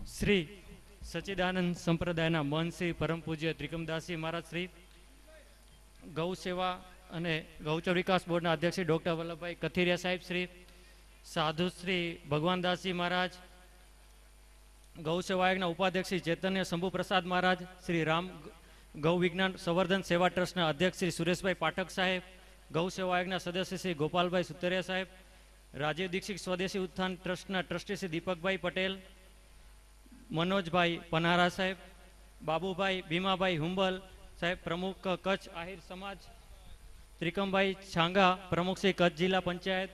શ્રી સચ્ચિદાનંદ સંપ્રદાયના મહંત શ્રી પરમ પૂજ્ય ત્રિકમદાસજી મહારાજ શ્રી, ગૌ સેવા અને ગૌચર વિકાસ બોર્ડના અધ્યક્ષ શ્રી ડૉક્ટર વલ્લભભાઈ કથિરિયા સાહેબ શ્રી, સાધુ શ્રી ભગવાનદાસજી મહારાજ, ગૌ સેવા આયોગના ઉપાધ્યક્ષ શ્રી ચૈતન્ય શંભુ પ્રસાદ મહારાજ, શ્રી રામ ગૌ વિજ્ઞાન સંવર્ધન સેવા ટ્રસ્ટના અધ્યક્ષ શ્રી સુરેશભાઈ પાઠક સાહેબ, ગૌ સેવા આયોગના સદસ્ય શ્રી ગોપાલભાઈ સુતરિયા સાહેબ, રાજીવ દીક્ષિત સ્વદેશી ઉત્થાન ટ્રસ્ટના ટ્રસ્ટી શ્રી દીપકભાઈ પટેલ, મનોજભાઈ પનારા સાહેબ, બાબુભાઈ ભીમાભાઈ હુંબલ સાહેબ પ્રમુખ કચ્છ આહિર સમાજ, ત્રિકમભાઈ છાંગા પ્રમુખ શ્રી કચ્છ જિલ્લા પંચાયત,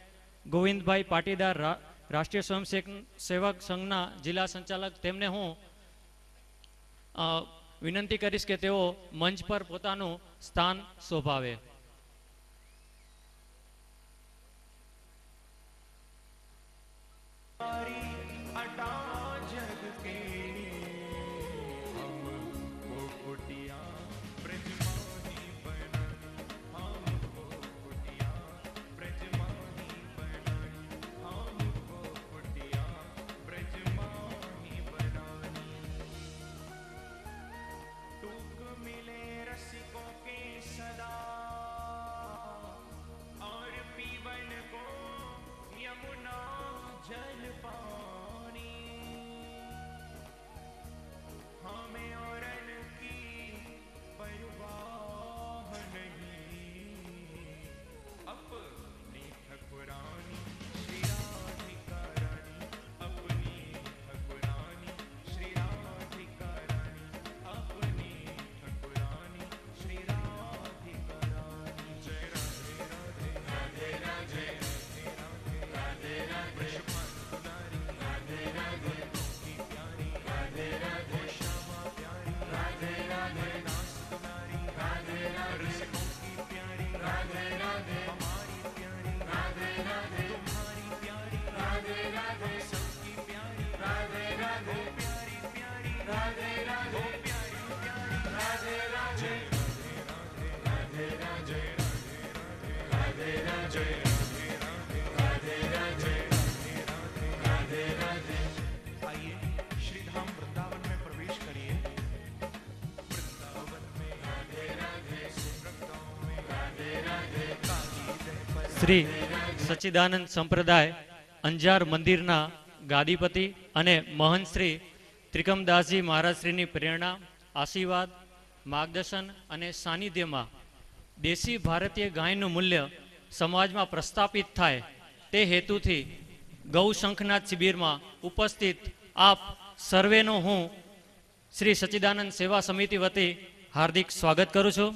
ગોવિંદભાઈ પાટીદાર રાષ્ટ્રીય સ્વયંસેવક સંઘના જિલ્લા સંચાલક, તેમને હું વિનંતી કરીશ કે તેઓ મંચ પર પોતાનું સ્થાન શોભાવે. શ્રી સચ્ચિદાનંદ સંપ્રદાય અંજાર મંદિરના ગાદીપતિ અને મહંત શ્રી ત્રિકમદાસજી મહારાજશ્રીની પ્રેરણા, આશીર્વાદ, માર્ગદર્શન અને સાનિધ્યમાં દેશી ભારતીય ગાયનું મૂલ્ય સમાજમાં પ્રસ્થાપિત થાય તે હેતુથી ગૌ શંખનાથ શિબિરમાં ઉપસ્થિત આપ સર્વેનો હું શ્રી સચ્ચિદાનંદ સેવા સમિતિ વતી હાર્દિક સ્વાગત કરું છું.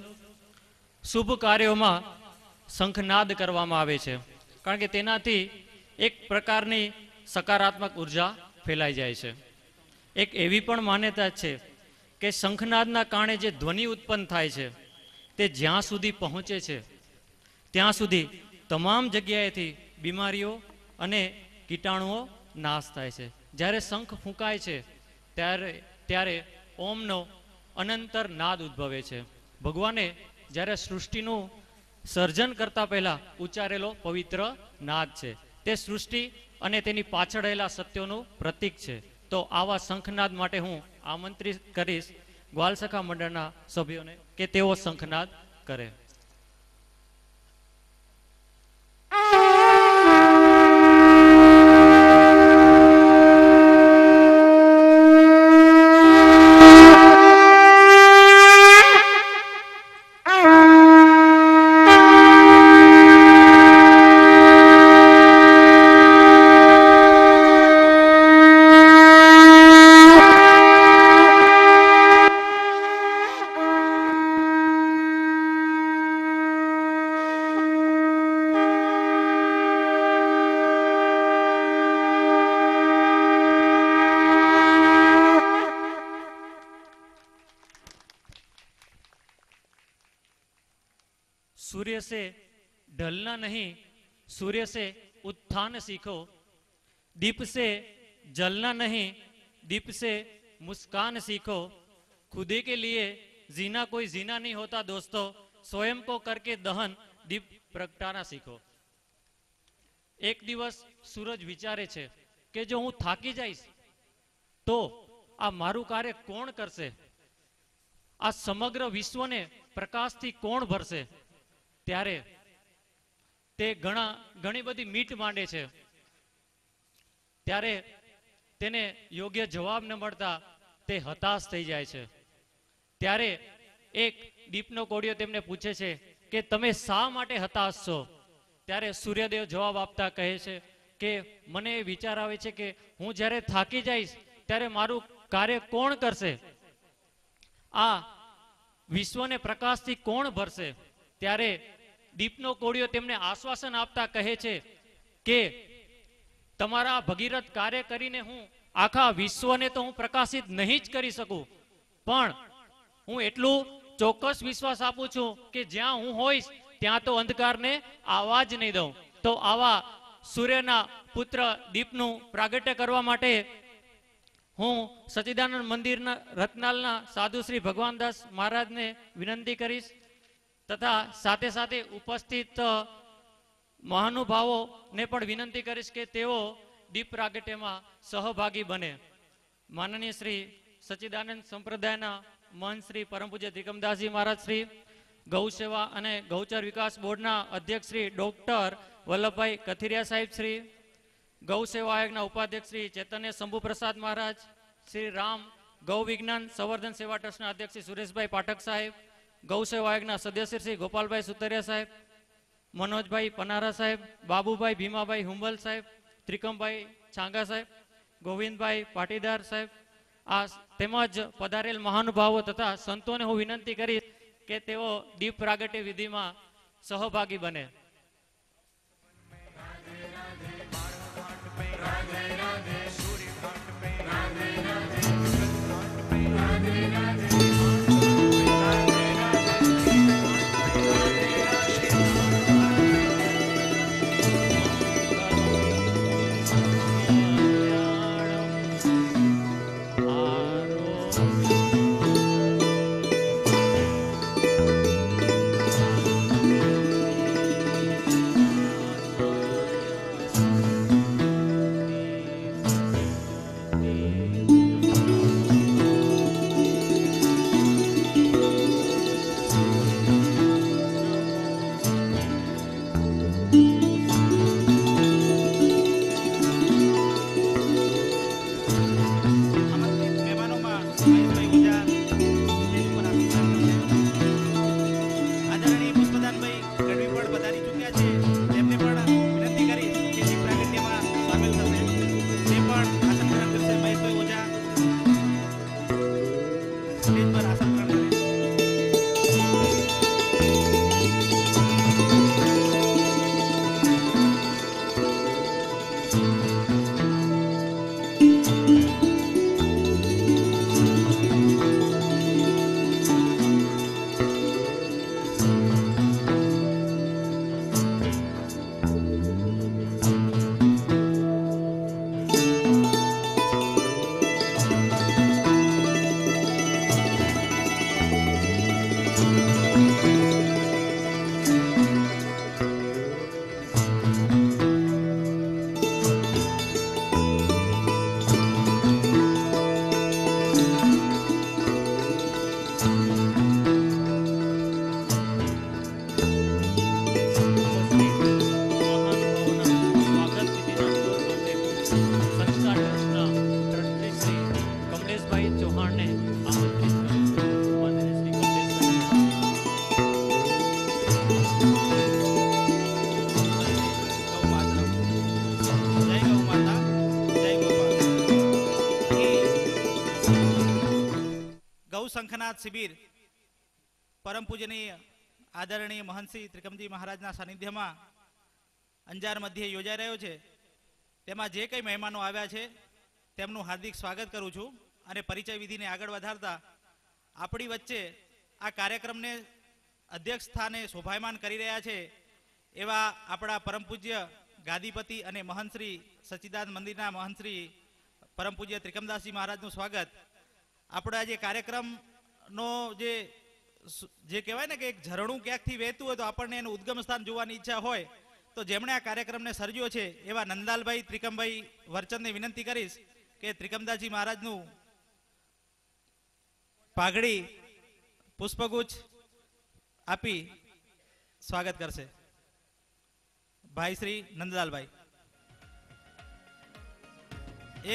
શુભ કાર્યોમાં શંખનાદ કરવામાં આવે છે, કારણ કે તેનાથી એક પ્રકારની સકારાત્મક ઉર્જા ફેલાઈ જાય છે. એક એવી પણ માન્યતા છે કે શંખનાદના કારણે જે ધ્વનિ ઉત્પન્ન થાય છે તે જ્યાં સુધી પહોંચે છે ત્યાં સુધી તમામ જગ્યાએથી બીમારીઓ અને કીટાણુઓ નાશ થાય છે. જ્યારે શંખ ફૂંકાય છે ત્યારે ઓમનો અનંતર નાદ ઉદ્ભવે છે. ભગવાને જ્યારે સૃષ્ટિનું સર્જન કરતા પહેલા ઉચ્ચારેલો પવિત્ર નાદ છે. તે સૃષ્ટિ અને તેની પાછળ રહેલા સત્યોનું પ્રતીક છે. તો આવા શંખનાદ માટે હું આમંત્રિત કરીશ ગ્વાલસખા મંડળના સભ્યોને કે તેઓ શંખનાદ કરે. सूर्य से ढलना नहीं, सूर्य से उत्थान सीखो, दीप से जलना नहीं, दीप से मुस्कान सीखो, खुदे के लिए जीना कोई जीना नहीं होता दोस्तों, स्वयं को करके दहन दीप प्रगटाना सीखो. एक दिवस सूरज विचारे छे કે જો હું થાકી જઈશ તો આ મારું કાર્ય કોણ કરશે? આ સમગ્ર વિશ્વને પ્રકાશથી કોણ ભરશે? ત્યારે તે ઘણી બધી મીટ માંડે છે. ત્યારે તેને યોગ્ય જવાબ ન મળતા તે હતાશ થઈ જાય છે. ત્યારે એક દીપનો કોળિયો તેમને પૂછે છે કે તમે શા માટે હતાશ છો? ત્યારે સૂર્યદેવ જવાબ આપતા કહે છે કે મને એ વિચાર આવે છે કે હું જ્યારે થાકી જઈશ ત્યારે મારું કાર્ય કોણ કરશે? આ વિશ્વને પ્રકાશથી કોણ ભરશે? ત્યારે દીપનો કોળિયો તેમને આશ્વાસન આપતા કહે છે કે તમારા ભગીરથ કાર્ય કરીને હું આખા વિશ્વને તો હું પ્રકાશિત નહીં જ કરી શકું, પણ હું એટલું ચોક્કસ વિશ્વાસ આપું છું કે જ્યાં હું હોઈશ ત્યાં તો અંધકારને આવવા જ નહીં દઉં. તો આવા સૂર્યના પુત્ર દીપનું પ્રાગટ્ય કરવા માટે હું સચ્ચિદાનંદ મંદિરના રત્નાલના સાધુ શ્રી ભગવાનદાસ મહારાજને વિનંતી કરીશ તથા સાથે સાથે ઉપસ્થિત મહાનુભાવોને પણ વિનંતી કરીશ કે તેઓ દીપ પ્રાગટ્યમાં સહભાગી બને. માનનીય શ્રી સચ્ચિદાનંદ સંપ્રદાયના મહંત શ્રી પરમ પૂજ્ય ત્રિકમદાસજી મહારાજ શ્રી, ગૌ સેવા અને ગૌચર વિકાસ બોર્ડના અધ્યક્ષ શ્રી ડોક્ટર વલ્લભભાઈ કથિરિયા સાહેબ શ્રી, ગૌ સેવા આયોગના ઉપાધ્યક્ષ શ્રી ચૈતન્ય શંભુ પ્રસાદ મહારાજ શ્રી, રામ ગૌ વિજ્ઞાન સંવર્ધન સેવા ટ્રસ્ટના અધ્યક્ષ શ્રી સુરેશભાઈ પાઠક સાહેબ, ગૌ સેવા આયોગના સદસ્ય શ્રી ગોપાલભાઈ સુતરિયા સાહેબ, મનોજભાઈ પનારા સાહેબ, બાબુભાઈ ભીમાભાઈ હુંબલ સાહેબ, ત્રિકમભાઈ છાંગા સાહેબ, ગોવિંદભાઈ પાટીદાર સાહેબ, આ તેમજ પધારેલ મહાનુભાવો તથા સંતોને હું વિનંતી કરીશ કે તેઓ દીપ પ્રાગટ્ય વિધિમાં સહભાગી બને. શંખનાથ શિબિર પરમ પૂજનીય આદરણીય મહંત શ્રી ત્રિકમજી મહારાજના સાનિધ્યમાં અંજાર મધ્યે યોજાઈ રહ્યો છે. તેમાં જે કંઈ મહેમાનો આવ્યા છે તેમનું હાર્દિક સ્વાગત કરું છું અને પરિચય વિધિને આગળ વધારતા આપણી વચ્ચે આ કાર્યક્રમને અધ્યક્ષ સ્થાને શોભાયમાન કરી રહ્યા છે એવા આપણા પરમ પૂજ્ય ગાદીપતિ અને મહંત શ્રી સચ્ચિદાનંદ મંદિરના મહંત શ્રી પરમ પૂજ્ય ત્રિકમદાસજી મહારાજનું સ્વાગત. આપણા જે કાર્યક્રમનો જે કહેવાય ને કે એક ઝરણું ક્યાંકથી વહેતું હોય તો આપણને એનું ઉદ્ગમ સ્થાન જોવાની ઈચ્છા હોય તો જેમણે આ કાર્યક્રમને સર્જ્યો છે એવા નંદાલભાઈ ત્રિકમભાઈ વરચંદને વિનંતી કરીશ કે ત્રિકમદાસજી મહારાજનું પાઘડી પુષ્પગુચ્છ આપી સ્વાગત કરશે ભાઈ શ્રી નંદલાલભાઈ.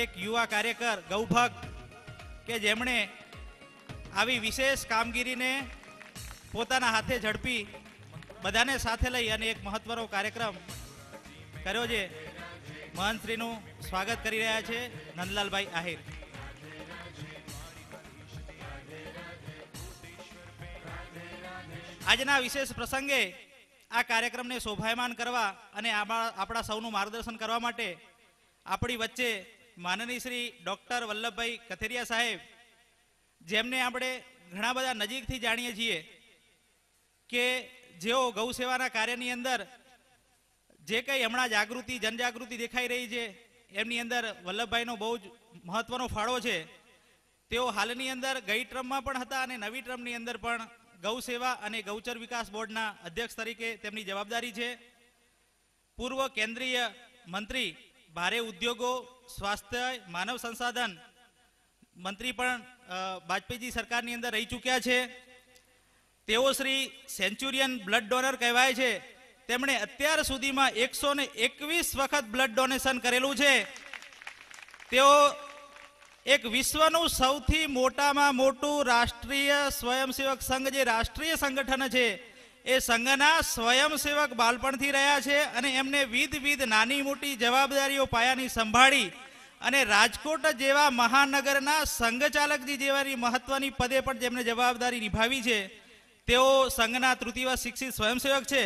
એક યુવા કાર્યકર ગૌભક્ત કે જેમણે આવી વિશેષ કામગીરીને પોતાના હાથે ઝડપી બધાને સાથે લઈ અને એક મહત્વનો કાર્યક્રમ કર્યો છે. મહંતશ્રીનું સ્વાગત કરી રહ્યા છે નંદલાલભાઈ આહિર. આજના વિશેષ પ્રસંગે આ કાર્યક્રમને શોભાયમાન કરવા અને આપણા સૌનું માર્ગદર્શન કરવા માટે આપણી વચ્ચે માનનીય શ્રી ડૉક્ટર વલ્લભભાઈ કથેરિયા સાહેબ, જેમને આપણે ઘણા બધા નજીકથી જાણીએ છીએ કે જેઓ ગૌ સેવાના કાર્યની અંદર જે કંઈ હમણાં જાગૃતિ જનજાગૃતિ દેખાઈ રહી છે એમની અંદર વલ્લભભાઈનો બહુ જ મહત્વનો ફાળો છે. તેઓ હાલની અંદર ગઈ ટ્રમમાં પણ હતા અને નવી ટ્રમની અંદર પણ ગૌ સેવા અને ગૌચર વિકાસ બોર્ડના અધ્યક્ષ તરીકે તેમની જવાબદારી છે. પૂર્વ કેન્દ્રીય મંત્રી, ભારે ઉદ્યોગો, સ્વાસ્થ્ય, માનવ સંસાધન મંત્રી પણ વાજપેયીજી સરકારની અંદર રહી ચૂક્યા છે. તેઓ શ્રી સેન્ચુરિયન બ્લડ ડોનર કહેવાય છે. તેમણે અત્યાર સુધીમાં 121 વખત બ્લડ ડોનેશન કરેલું છે. તેઓ એક વિશ્વનું સૌથી મોટામાં મોટું રાષ્ટ્રીય સ્વયંસેવક સંઘ, જે રાષ્ટ્રીય સંગઠન છે, એ સંઘના સ્વયંસેવક બાળપણથી રહ્યા છે અને એમને વિવિધ નાની મોટી જવાબદારીઓ પાયાની સંભાળી અને રાજકોટ જેવા મહાનગરના સંઘચાલકજી જેવાની મહત્વની પદે પણ જેમને જવાબદારી નિભાવી છે. તેઓ સંઘના તૃતીય શિક્ષિત સ્વયંસેવક છે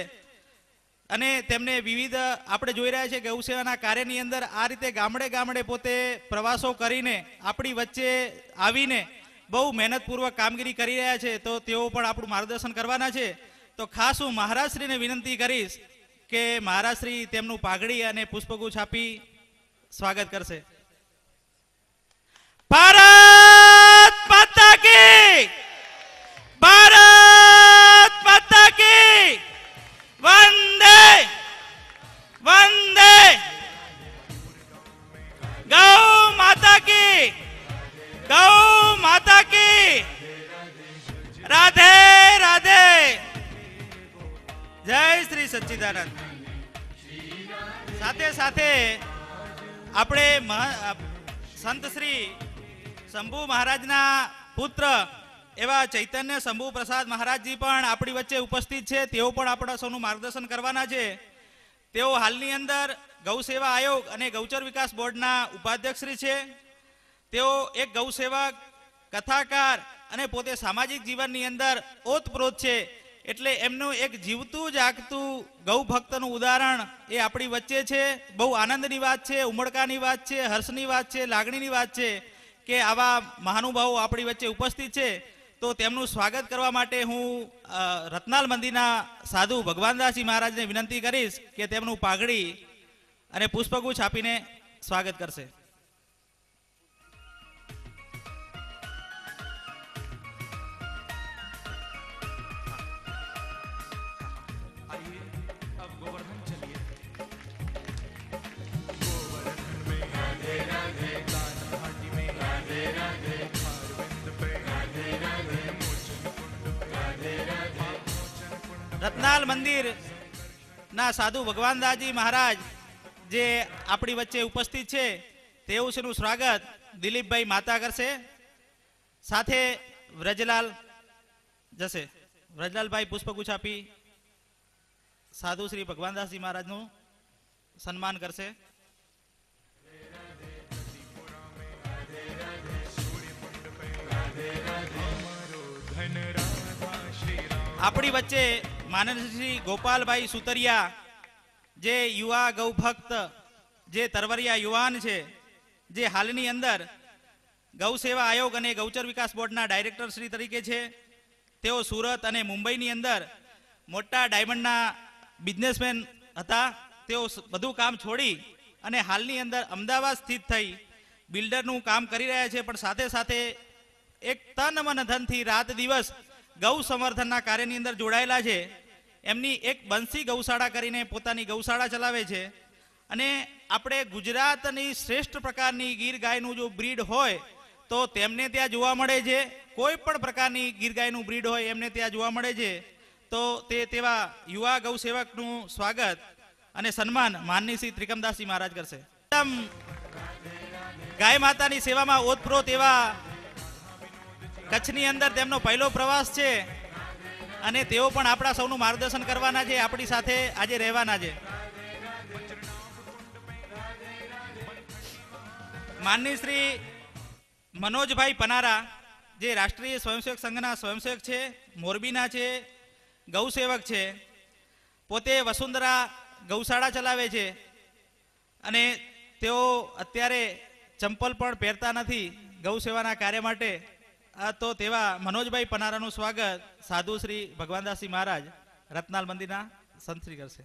અને તેમને વિવિધ આપણે જોઈ રહ્યા છીએ ગૌ સેવાના કાર્યની અંદર આ રીતે ગામડે ગામડે પોતે પ્રવાસો કરીને આપણી વચ્ચે આવીને બહુ મહેનતપૂર્વક કામગીરી કરી રહ્યા છે. તો તેઓ પણ આપણું માર્ગદર્શન કરવાના છે. તો ખાસ હું મહારાજશ્રીને વિનંતી કરીશ કે મહારાજશ્રી તેમનું પાઘડી અને પુષ્પગુચ્છ આપી સ્વાગત કરશે. ભારત માતા કી, ભારત માતા કી, વંદે વંદે, ગૌ માતા કી, ગૌ માતા કી, રાધે રાધે, જય શ્રી સચ્ચિદાનંદ. સાથે સાથે આપણે સંત શ્રી શંભુ મહારાજના પુત્ર એવા ચૈતન્ય શંભુ પ્રસાદ મહારાજજી પણ આપણી વચ્ચે ઉપસ્થિત છે. તેઓ પણ આપણા સૌનું માર્ગદર્શન કરવાના છે. તેઓ હાલની અંદર ગૌ સેવા આયોગ અને ગૌચર વિકાસ બોર્ડના ઉપાધ્યક્ષશ્રી છે. તેઓ એક ગૌ સેવક, કથાકાર અને પોતે સામાજિક જીવનની અંદર ઓતપ્રોત છે. એટલે એમનું એક જીવતું જાગતું ગૌ ભક્તનું ઉદાહરણ એ આપણી વચ્ચે છે. બહુ આનંદની વાત છે, ઉમળકાની વાત છે, હર્ષની વાત છે, લાગણીની વાત છે કે આવા મહાનુભાવો આપણી વચ્ચે ઉપસ્થિત છે. તો તેમનું સ્વાગત કરવા માટે હું રત્નાલ મંદિરના સાધુ ભગવાનદાસજી મહારાજને વિનંતી કરીશ કે તેમનું પાઘડી અને પુષ્પગુચ્છ આપીને સ્વાગત કરશે. રત્નાલ મંદિર ના સાધુ ભગવાનદાસજી મહારાજ જે આપણી વચ્ચે ઉપસ્થિત છે તેઓનું સ્વાગત દિલીપભાઈ માતા કરશે. સાથે વ્રજલાલ જશે. વ્રજલાલભાઈ પુષ્પગુચ્છ આપી સાધુ શ્રી ભગવાનદાસજી મહારાજનું સન્માન કરશે. આપણી વચ્ચે માનનીય શ્રી ગોપાલભાઈ સુતરિયા, જે યુવા ગૌભક્ત, જે તરવરિયા યુવાન છે, જે હાલની અંદર ગૌ સેવા આયોગ અને ગૌચર વિકાસ બોર્ડના ડાયરેક્ટર શ્રી તરીકે છે. તેઓ સુરત અને મુંબઈની અંદર મોટા ડાયમંડના બિઝનેસમેન હતા. તેઓ બધું કામ છોડી અને હાલની અંદર અમદાવાદ સ્થિત થઈ બિલ્ડરનું કામ કરી રહ્યા છે. પણ સાથે સાથે એક તન મન ધનથી રાત દિવસ ગૌ સંવર્ધનના કાર્યની અંદર જોડાયેલા છે. એમની એક બંસી ગૌશાળા કરીને પોતાની ગૌશાળા ચલાવે છે. અને આપણે ગુજરાતની શ્રેષ્ઠ પ્રકારની ગીર ગાયનું જો બ્રીડ હોય તો તેમને ત્યાં જોવા મળે છે. કોઈ પણ પ્રકારની ગીર ગાયનું બ્રીડ હોય એમને ત્યાં જોવા મળે છે. તો તેવા યુવા ગૌસેવકનું સ્વાગત અને સન્માન માનની શ્રી ત્રિકમદાસજી મહારાજ કરશે. ગાય માતાની સેવામાં ઓતપ્રોત એવા કચ્છની અંદર તેમનો પહેલો પ્રવાસ છે અને તેઓ પણ આપણા સૌનું માર્ગદર્શન કરવાના છે, આપણી સાથે આજે રહેવાના છે. માનની શ્રી મનોજભાઈ પનારા જે રાષ્ટ્રીય સ્વયંસેવક સંઘના સ્વયંસેવક છે, મોરબીના છે, ગૌસેવક છે, પોતે વસુંધરા ગૌશાળા ચલાવે છે અને તેઓ અત્યારે ચંપલ પણ પહેરતા નથી ગૌ સેવાના કાર્ય માટે. તો તેવા મનોજભાઈ પનારાનું સ્વાગત સાધુ શ્રી ભગવાનદાસજી મહારાજ રત્નાલ મંદિરના સંતશ્રી કરશે.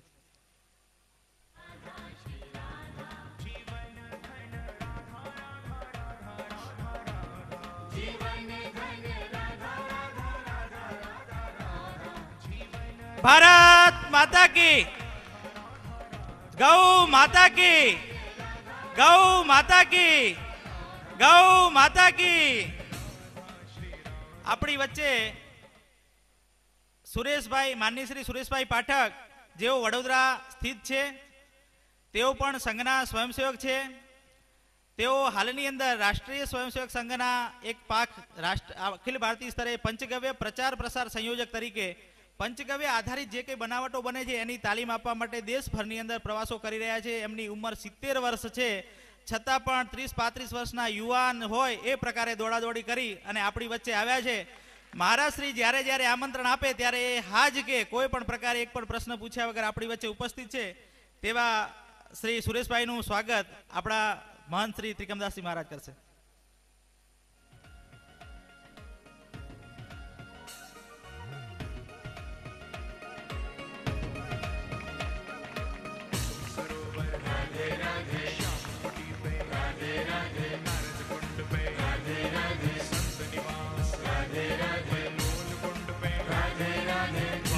ભારત માતા કી, ગૌ માતા કી, ગૌ માતા કી, ગૌ માતા કી. આપણી વચ્ચે સુરેશભાઈ, માનની શ્રી સુરેશભાઈ પાઠક, જેઓ વડોદરા સ્થિત છે, તેઓ પણ સંઘના સ્વયંસેવક છે. તેઓ હાલની અંદર રાષ્ટ્રીય સ્વયંસેવક સંઘના એક પાક અખિલ ભારતીય સ્તરે પંચગવ્ય પ્રચાર પ્રસાર સંયોજક તરીકે પંચગવ્ય આધારિત જે કંઈ બનાવટો બને છે એની તાલીમ આપવા માટે દેશભરની અંદર પ્રવાસો કરી રહ્યા છે. એમની ઉંમર 70 વર્ષ છે, છતાં પણ 30-35 વર્ષના યુવાન હોય એ પ્રકારે દોડાદોડી કરી અને આપણી વચ્ચે આવ્યા છે. મહારાજ શ્રી જ્યારે જ્યારે આમંત્રણ આપે ત્યારે એ હાજ કે કોઈ પણ પ્રકારે એક પણ પ્રશ્ન પૂછ્યા વગર આપણી વચ્ચે ઉપસ્થિત છે. તેવા શ્રી સુરેશભાઈનું સ્વાગત આપણા મહંત શ્રી ત્રિકમદાસજી મહારાજ કરશે.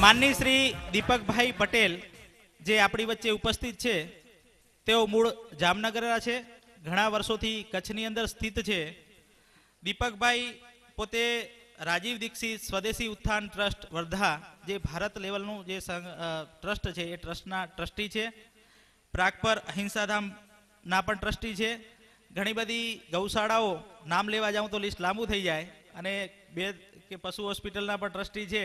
માનની શ્રી દીપકભાઈ પટેલ જે આપણી વચ્ચે ઉપસ્થિત છે, તેઓ મૂળ જામનગરના છે, ઘણા વર્ષોથી કચ્છની અંદર સ્થિત છે. દીપકભાઈ પોતે રાજીવ દીક્ષિત સ્વદેશી ઉત્થાન ટ્રસ્ટ વર્ધા જે ભારત લેવલનું જે ટ્રસ્ટ છે એ ટ્રસ્ટના ટ્રસ્ટી છે. પ્રાગપર અહિંસાધામના પણ ટ્રસ્ટી છે. ઘણી બધી ગૌશાળાઓ નામ લેવા જાઉં તો લિસ્ટ લાંબુ થઈ જાય અને 2 કે પશુ હોસ્પિટલના પણ ટ્રસ્ટી છે.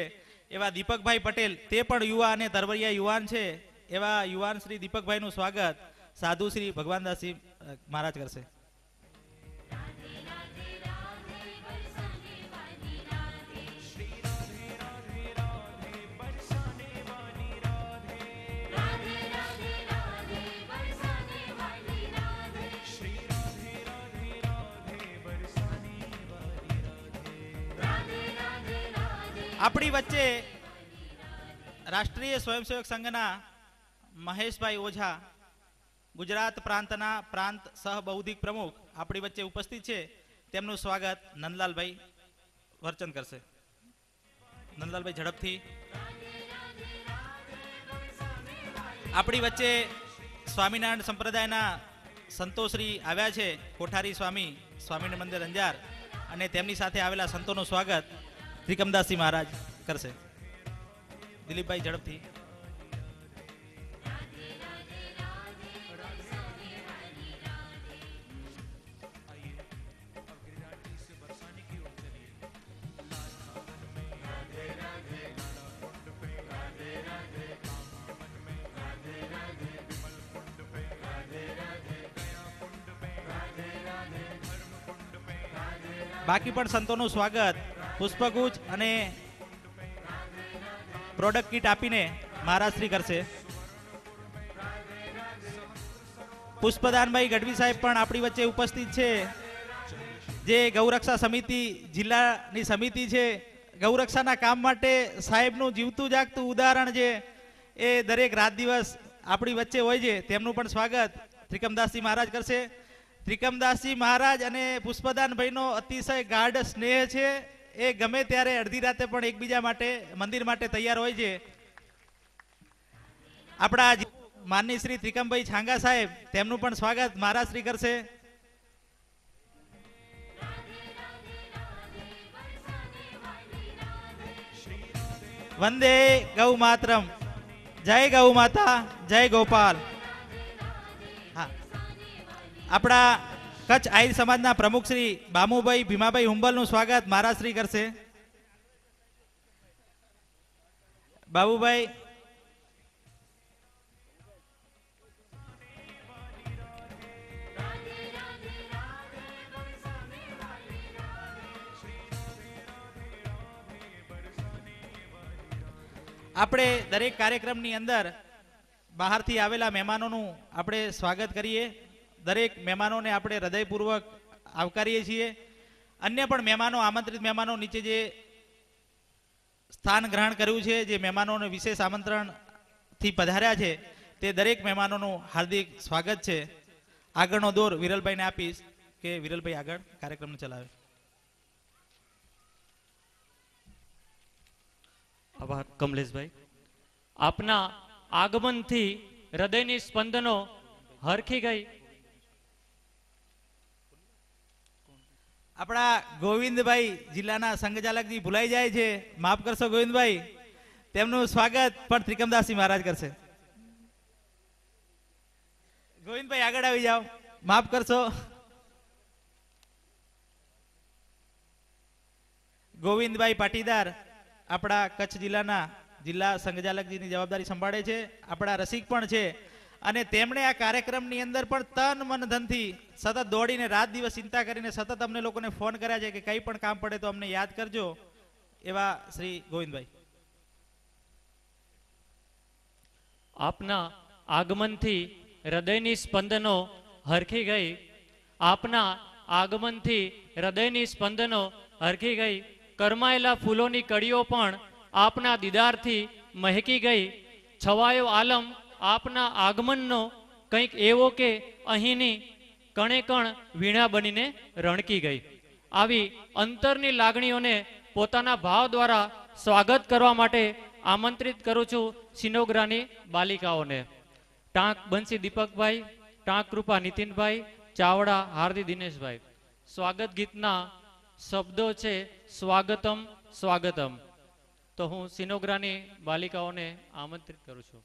એવા દીપકભાઈ પટેલ તે પણ યુવા અને તરવરિયા યુવાન છે. એવા યુવાન શ્રી દીપકભાઈનું સ્વાગત સાધુ શ્રી ભગવાનદાસજી મહારાજ કરશે. આપણી વચ્ચે રાષ્ટ્રીય સ્વયંસેવક સંઘના મહેશભાઈ ઓઝા, ગુજરાત પ્રાંતના પ્રાંત સહ બૌદ્ધિક પ્રમુખ આપણી વચ્ચે ઉપસ્થિત છે. તેમનું સ્વાગત નંદલાલભાઈ વર્ચન કરશે. નંદલાલભાઈ ઝડપથી. આપણી વચ્ચે સ્વામિનારાયણ સંપ્રદાયના સંતોશ્રી આવ્યા છે, કોઠારી સ્વામી, સ્વામિનારાયણ મંદિર અંજાર, અને તેમની સાથે આવેલા સંતોનું સ્વાગત ત્રિકમદાસજી મહારાજ કરશે. દિલીપભાઈ ઝડપથી. બાકી પણ સંતોનું સ્વાગત પુષ્પગુચ્છ અને પ્રોડક્ટ કીટ આપીને મહારાજશ્રી કરશે. પુષ્પદાનભાઈ ગઢવી સાહેબ પણ આપણી વચ્ચે ઉપસ્થિત છે, જે ગૌરક્ષા સમિતિ જિલ્લાની સમિતિ છે. ગૌરક્ષાના કામ માટે સાહેબનું જીવતું જાગતું ઉદાહરણ છે એ દરેક રાત દિવસ આપણી વચ્ચે હોય છે. તેમનું પણ સ્વાગત ત્રિકમદાસજી મહારાજ કરશે. ત્રિકમદાસજી મહારાજ અને પુષ્પદાનભાઈનો અતિશય ગાઢ સ્નેહ છે. એ ગમે ત્યારે અડધી રાતે પણ એકબીજા માટે મંદિર માટે તૈયાર હોય છે. આપણા માનની શ્રી ત્રિકમભાઈ છાંગા સાહેબ, તેમનું પણ સ્વાગત મહારાજ શ્રી કરશે. વંદે ગૌ માતરમ. જય ગૌ માતા, જય ગોપાલ. હા, આપણા કચ્છ આહિર સમાજના પ્રમુખ શ્રી બામુભાઈ ભીમાભાઈ હુંબલનું સ્વાગત મહારાજશ્રી કરશે. બાબુભાઈ. આપણે દરેક કાર્યક્રમની અંદર બહારથી આવેલા મહેમાનોનું આપણે સ્વાગત કરીએ. દરેક મહેમાનોને આપણે હૃદયપૂર્વક આવકારીએ છીએ. અન્ય પણ મહેમાનો, આમંત્રિત મહેમાનો નીચે જે સ્થાન ગ્રહણ કર્યું છે, જે મહેમાનોને વિશેષ આમંત્રણથી પધાર્યા છે, તે દરેક મહેમાનોનું હાર્દિક સ્વાગત છે. આગળનો દોર વિરલભાઈને આપીશ કે વિરલભાઈ આગળ કાર્યક્રમ ચલાવે. આભાર કમલેશભાઈ. આપના આગમનથી હૃદયની સ્પંદનો હરખી ગઈ. આપણા ગોવિંદભાઈ જિલ્લાના સંઘચાલકજી ભૂલાઈ જાય છે, માફ કરશો ગોવિંદભાઈ. તેમનું સ્વાગત પણ ત્રિકમદાસજી મહારાજ કરશે. ગોવિંદભાઈ આગળ આવી જાઓ, માફ કરશો. ગોવિંદભાઈ પાટીદાર આપણા કચ્છ જિલ્લાના જિલ્લા સંઘચાલકજીની જવાબદારી સંભાળે છે. આપણા રસિક પણ છે અને તેમણે આ કાર્યક્રમની અંદર પણ તન મન ધનથી સતત દોડીને રાત દિવસ ચિંતા કરીને સતત અમને લોકોને ફોન કર્યા છે કે કંઈ પણ કામ પડે તો અમને યાદ કરજો. એવા શ્રી ગોવિંદભાઈ. આપના આગમનથી હૃદયની સ્પંદનો હરખી ગઈ. આપના આગમનથી હૃદયની સ્પંદનો હરખી ગઈ. કરમાયેલા ફૂલોની કડીઓ પણ આપના દીદારથી મહેકી ગઈ. છવાયો આલમ આપના આગમનનો કંઈક એવો કે અહીંની કણે કણ વીણા બનીને રણકી ગઈ. આવી અંતરની લાગણીઓને પોતાના ભાવ દ્વારા સ્વાગત કરવા માટે આમંત્રિત કરું છું સિનોગ્રાની બાલિકાઓને. ટાંક બંસી દીપકભાઈ, ટાંક કૃપા નીતિનભાઈ, ચાવડા હાર્દી દિનેશભાઈ. સ્વાગત ગીતના શબ્દો છે સ્વાગતમ સ્વાગતમ. તો હું સિનોગ્રાની બાલિકાઓને આમંત્રિત કરું છું.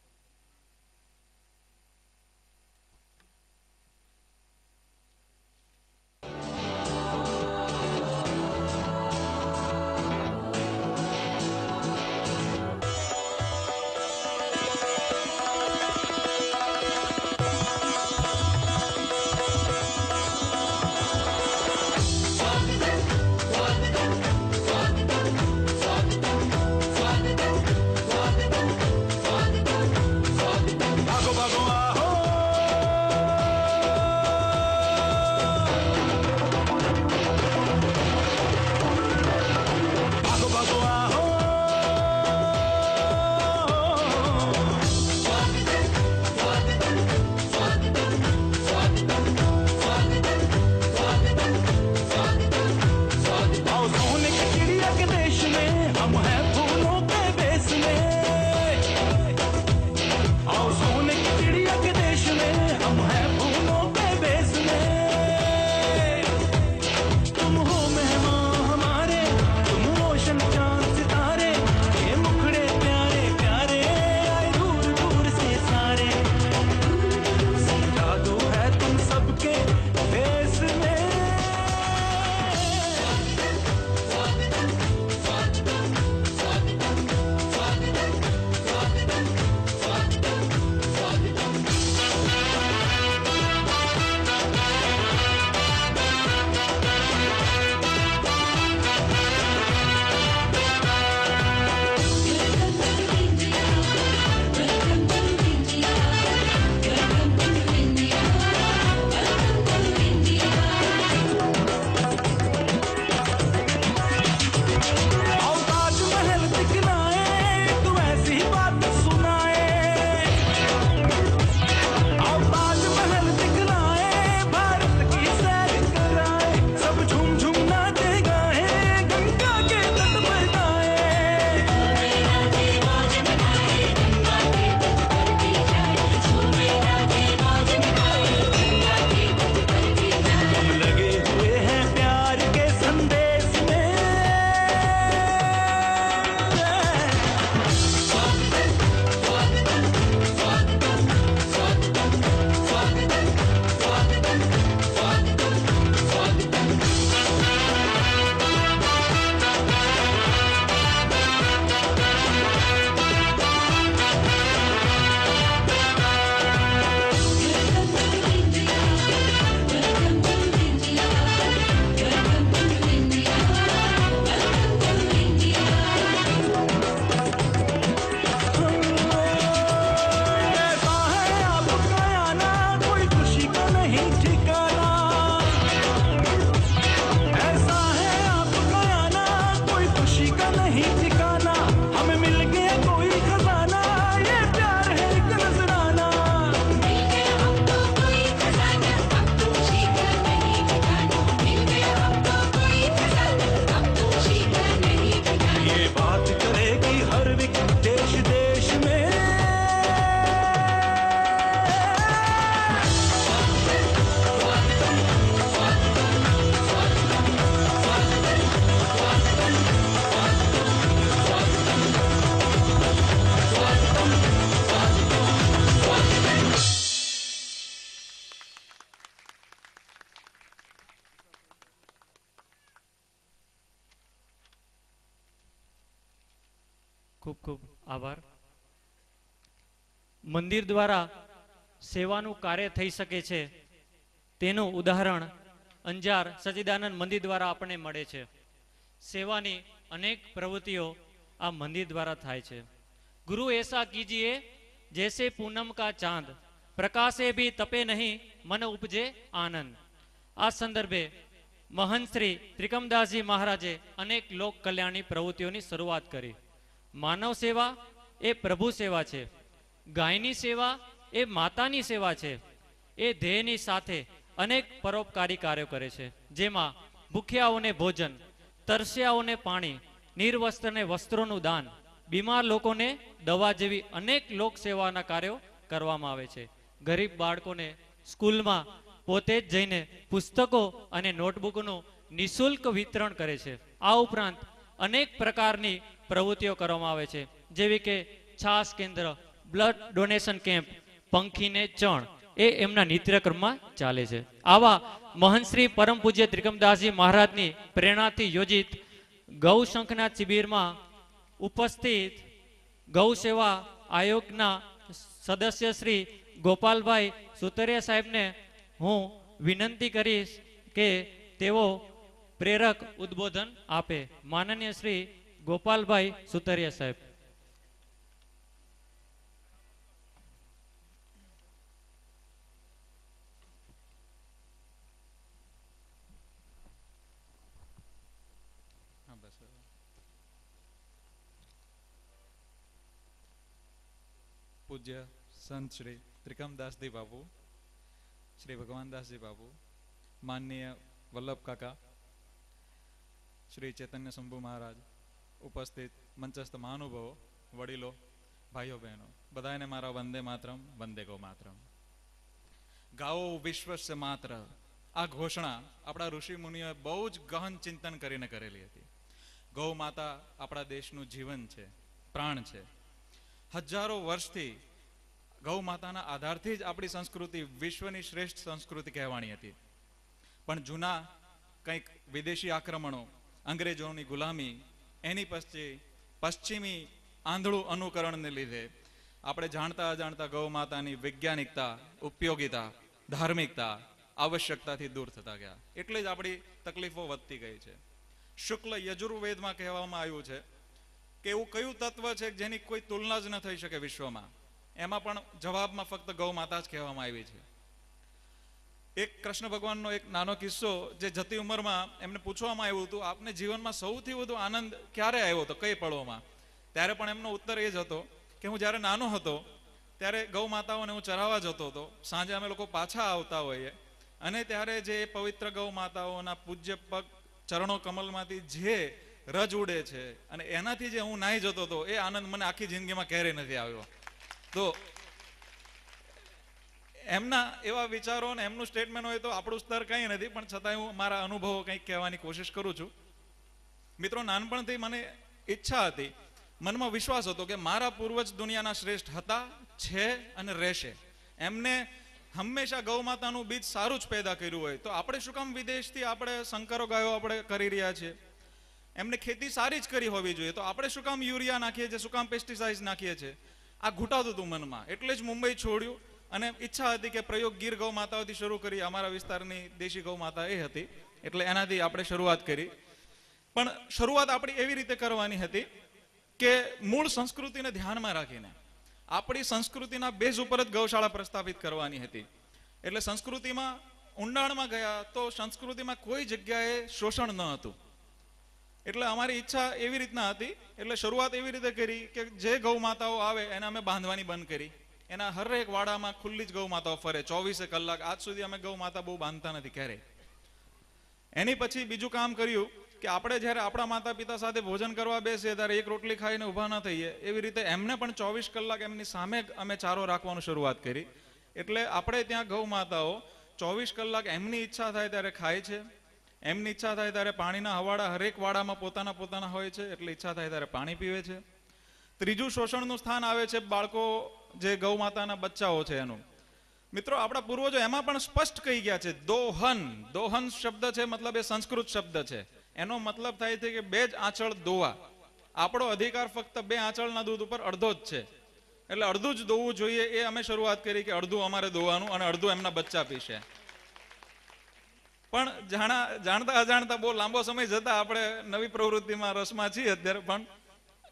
ખૂબ ખૂબ આભાર. મંદિર દ્વારા સેવાનું કાર્ય થઈ શકે છે તેનું ઉદાહરણ અંજાર સચ્ચિદાનંદ મંદિર દ્વારા આપણને મળે છે. સેવાની અનેક પ્રવૃત્તિઓ આ મંદિર દ્વારા થાય છે. ગુરુ એસા કીજીએ જૈસે પૂનમ કા ચાંદ, પ્રકાશે ભી તપે નહીં મન ઉપજે આનંદ. આ સંદર્ભે મહંત શ્રી ત્રિકમદાસજી મહારાજે અનેક લોક કલ્યાણની પ્રવૃત્તિઓની શરૂઆત કરી. માનવ સેવા એ પ્રભુ સેવા છે. ગાયની સેવા એ માતાની સેવા છે. એ ધ્યેયની સાથે અનેક પરોપકારી કાર્યો કરે છે, જેમાં ભૂખ્યાઓને ભોજન, તરસ્યાઓને પાણી, નિર્વસ્ત્રને વસ્ત્રોનું દાન, બીમાર લોકોને દવા જેવી અનેક લોક સેવાના કાર્યો કરવામાં આવે છે. ગરીબ બાળકોને સ્કૂલમાં પોતે જ જઈને પુસ્તકો અને નોટબુકનું નિઃશુલ્ક વિતરણ કરે છે. આ ઉપરાંત અનેક પ્રકારની પ્રવૃત્તિઓ કરવામાં આવે છે, જેવી કે છાસ કેન્દ્ર, બ્લડ ડોનેશન કેમ્પ, પંખીને ચણ એ એમના નિત્યક્રમમાં ચાલે છે. આવા મહંત શ્રી પરમ પૂજ્ય ત્રિકમદાસજી મહારાજની પ્રેરણાથી યોજિત ગૌશંખના શિબિરમાં ઉપસ્થિત ગૌ સેવા આયોગના સદસ્ય શ્રી ગોપાલભાઈ સુતરિયા સાહેબને હું વિનંતી કરીશ કે તેઓ પ્રેરક ઉદ્બોધન આપે. માનનીય શ્રી ગોપાલભાઈ સુતરિયા સાહેબ. પૂજ્ય સંત શ્રી ત્રિકમદાસજી બાપુ, શ્રી ભગવાનદાસજી બાપુ, માનનીય વલ્લભ કાકા, શ્રી ચૈતન્ય શંભુ મહારાજ, ઉપસ્થિત મંચસ્થ મહાનુભાવો, વડીલો, ભાઈઓ બહેનો, બધાને મારા વંદે માતરમ, વંદે ગૌ માતરમ. ગાઓ વિશ્વસ્ય માત્ર, આ ઘોષણા આપણા ઋષિ મુનિઓએ બહુ જ ગહન ચિંતન કરીને કરેલી હતી. ગૌ માતા આપણા દેશનું જીવન છે, પ્રાણ છે. હજારો વર્ષથી ગૌ માતાના આધારથી જ આપણી સંસ્કૃતિ વિશ્વની શ્રેષ્ઠ સંસ્કૃતિ કહેવાની હતી. પણ જૂના કંઈક વિદેશી આક્રમણો, અંગ્રેજોની ગુલામી, એની પછી પશ્ચિમી આંધળું અનુકરણને લીધે આપણે જાણતા અજાણતા ગૌ માતાની વૈજ્ઞાનિકતા, ઉપયોગિતા, ધાર્મિકતા, આવશ્યકતાથી દૂર થતા ગયા. એટલે જ આપણી તકલીફો વધતી ગઈ છે. શુક્લ યજુર્વેદમાં કહેવામાં આવ્યું છે કે એવું કયું તત્વ છે જેની કોઈ તુલના જ ન થઈ શકે વિશ્વમાં. એમાં પણ જવાબમાં ફક્ત ગૌ માતા જ કહેવામાં આવી છે. એક કૃષ્ણ ભગવાનનો એક નાનો કિસ્સો, જે જતી ઉંમરમાં એમને પૂછવામાં આવ્યું હતું, આપને જીવનમાં સૌથી વધુ આનંદ ક્યારે આવ્યો હતો, કઈ પળોમાં? ત્યારે પણ એમનો ઉત્તર એ જ હતો કે હું જ્યારે નાનો હતો ત્યારે ગૌ માતાઓને હું ચરાવવા જતો હતો. સાંજે અમે લોકો પાછા આવતા હોઈએ અને ત્યારે જે પવિત્ર ગૌ માતાઓના પૂજ્ય પગ ચરણો કમલમાંથી જે રજ ઉડે છે અને એનાથી જે હું નાહી જતો હતો, એ આનંદ મને આખી જિંદગીમાં ક્યારેય નથી આવ્યો. તો એમના એવા વિચારો અને એમનું સ્ટેટમેન્ટ હોય તો આપણું સ્તર કંઈ નથી, પણ છતાંય હું મારા અનુભવો કંઈક કહેવાની કોશિશ કરું છું. મિત્રો, નાનપણથી મને ઈચ્છા હતી, મનમાં વિશ્વાસ હતો કે મારા પૂર્વજ દુનિયાના શ્રેષ્ઠ હતા, છે અને રહેશે. એમને હંમેશા ગૌ માતાનું બીજ સારું જ પેદા કર્યું હોય તો આપણે શું કામ વિદેશથી આપણે સંકરો ગાયો આપણે કરી રહ્યા છીએ? એમને ખેતી સારી જ કરી હોવી જોઈએ તો આપણે શું કામ યુરિયા નાખીએ છીએ, શું કામ પેસ્ટિસાઇડ નાખીએ છીએ? આ ઘૂંટાતું હતું મનમાં. એટલે જ મુંબઈ છોડ્યું અને ઈચ્છા હતી કે પ્રયોગ ગીર ગૌ માતાઓથી શરૂ કરી. અમારા વિસ્તારની દેશી ગૌ માતા એ હતી, એટલે એનાથી આપણે શરૂઆત કરી. પણ શરૂઆત આપણી એવી રીતે કરવાની હતી કે મૂળ સંસ્કૃતિને ધ્યાનમાં રાખીને આપણી સંસ્કૃતિના બેઝ ઉપર જ ગૌશાળા પ્રસ્થાપિત કરવાની હતી. એટલે સંસ્કૃતિમાં ઊંડાણમાં ગયા તો સંસ્કૃતિમાં કોઈ જગ્યાએ શોષણ ન હતું. એટલે અમારી ઈચ્છા એવી રીતના હતી. એટલે શરૂઆત એવી રીતે કરી કે જે ગૌ માતાઓ આવે એને અમે બાંધવાની બંધ કરી. એના હરેક વાડામાં ખુલ્લી જ ગૌ માતાઓ ફરે 24 કલાક. આજ સુધી અમે ગૌ માતા બહુ બાંધતા નથી ક્યારેય. એની પછી બીજું કામ કર્યું કે આપણે જ્યારે આપણા માતા પિતા સાથે ભોજન કરવા બેસીએ ત્યારે એક રોટલી ખાઈને ઊભા ન થઈએ, એવી રીતે એમને પણ 24 કલાક એમની સામે અમે ચારો રાખવાનું શરૂઆત કરી. એટલે આપણે ત્યાં ગૌ માતાઓ 24 કલાક એમની ઈચ્છા થાય ત્યારે ખાય છે, એમની ઈચ્છા થાય ત્યારે પાણીના હવાડા હરેક વાડામાં પોતાના પોતાના હોય છે, એટલે ઈચ્છા થાય ત્યારે પાણી પીવે છે. ત્રીજું શોષણનું સ્થાન આવે છે બાળકો, જે ગૌ માતાના બચ્ચાઓ છે એનું. મિત્રો, આપણા પૂર્વજો એમાં પણ સ્પષ્ટ કહી ગયા છે. દોહન, દોહન શબ્દ છે, મતલબ એ સંસ્કૃત શબ્દ છે. એનો મતલબ થાય છે કે બે જ આંચળ દોવા. આપણો અધિકાર ફક્ત 2 આંચળના દૂધ ઉપર અડધો જ છે, એટલે અડધું જ દોવું જોઈએ. એ અમે શરૂઆત કરી કે અડધું અમારે દોવાનું અને અડધું એમના બચ્ચા પીશે. પણ જાણતા અજાણતા બહુ લાંબો સમય જતા આપણે નવી પ્રવૃત્તિમાં રસમાં છીએ અત્યારે, પણ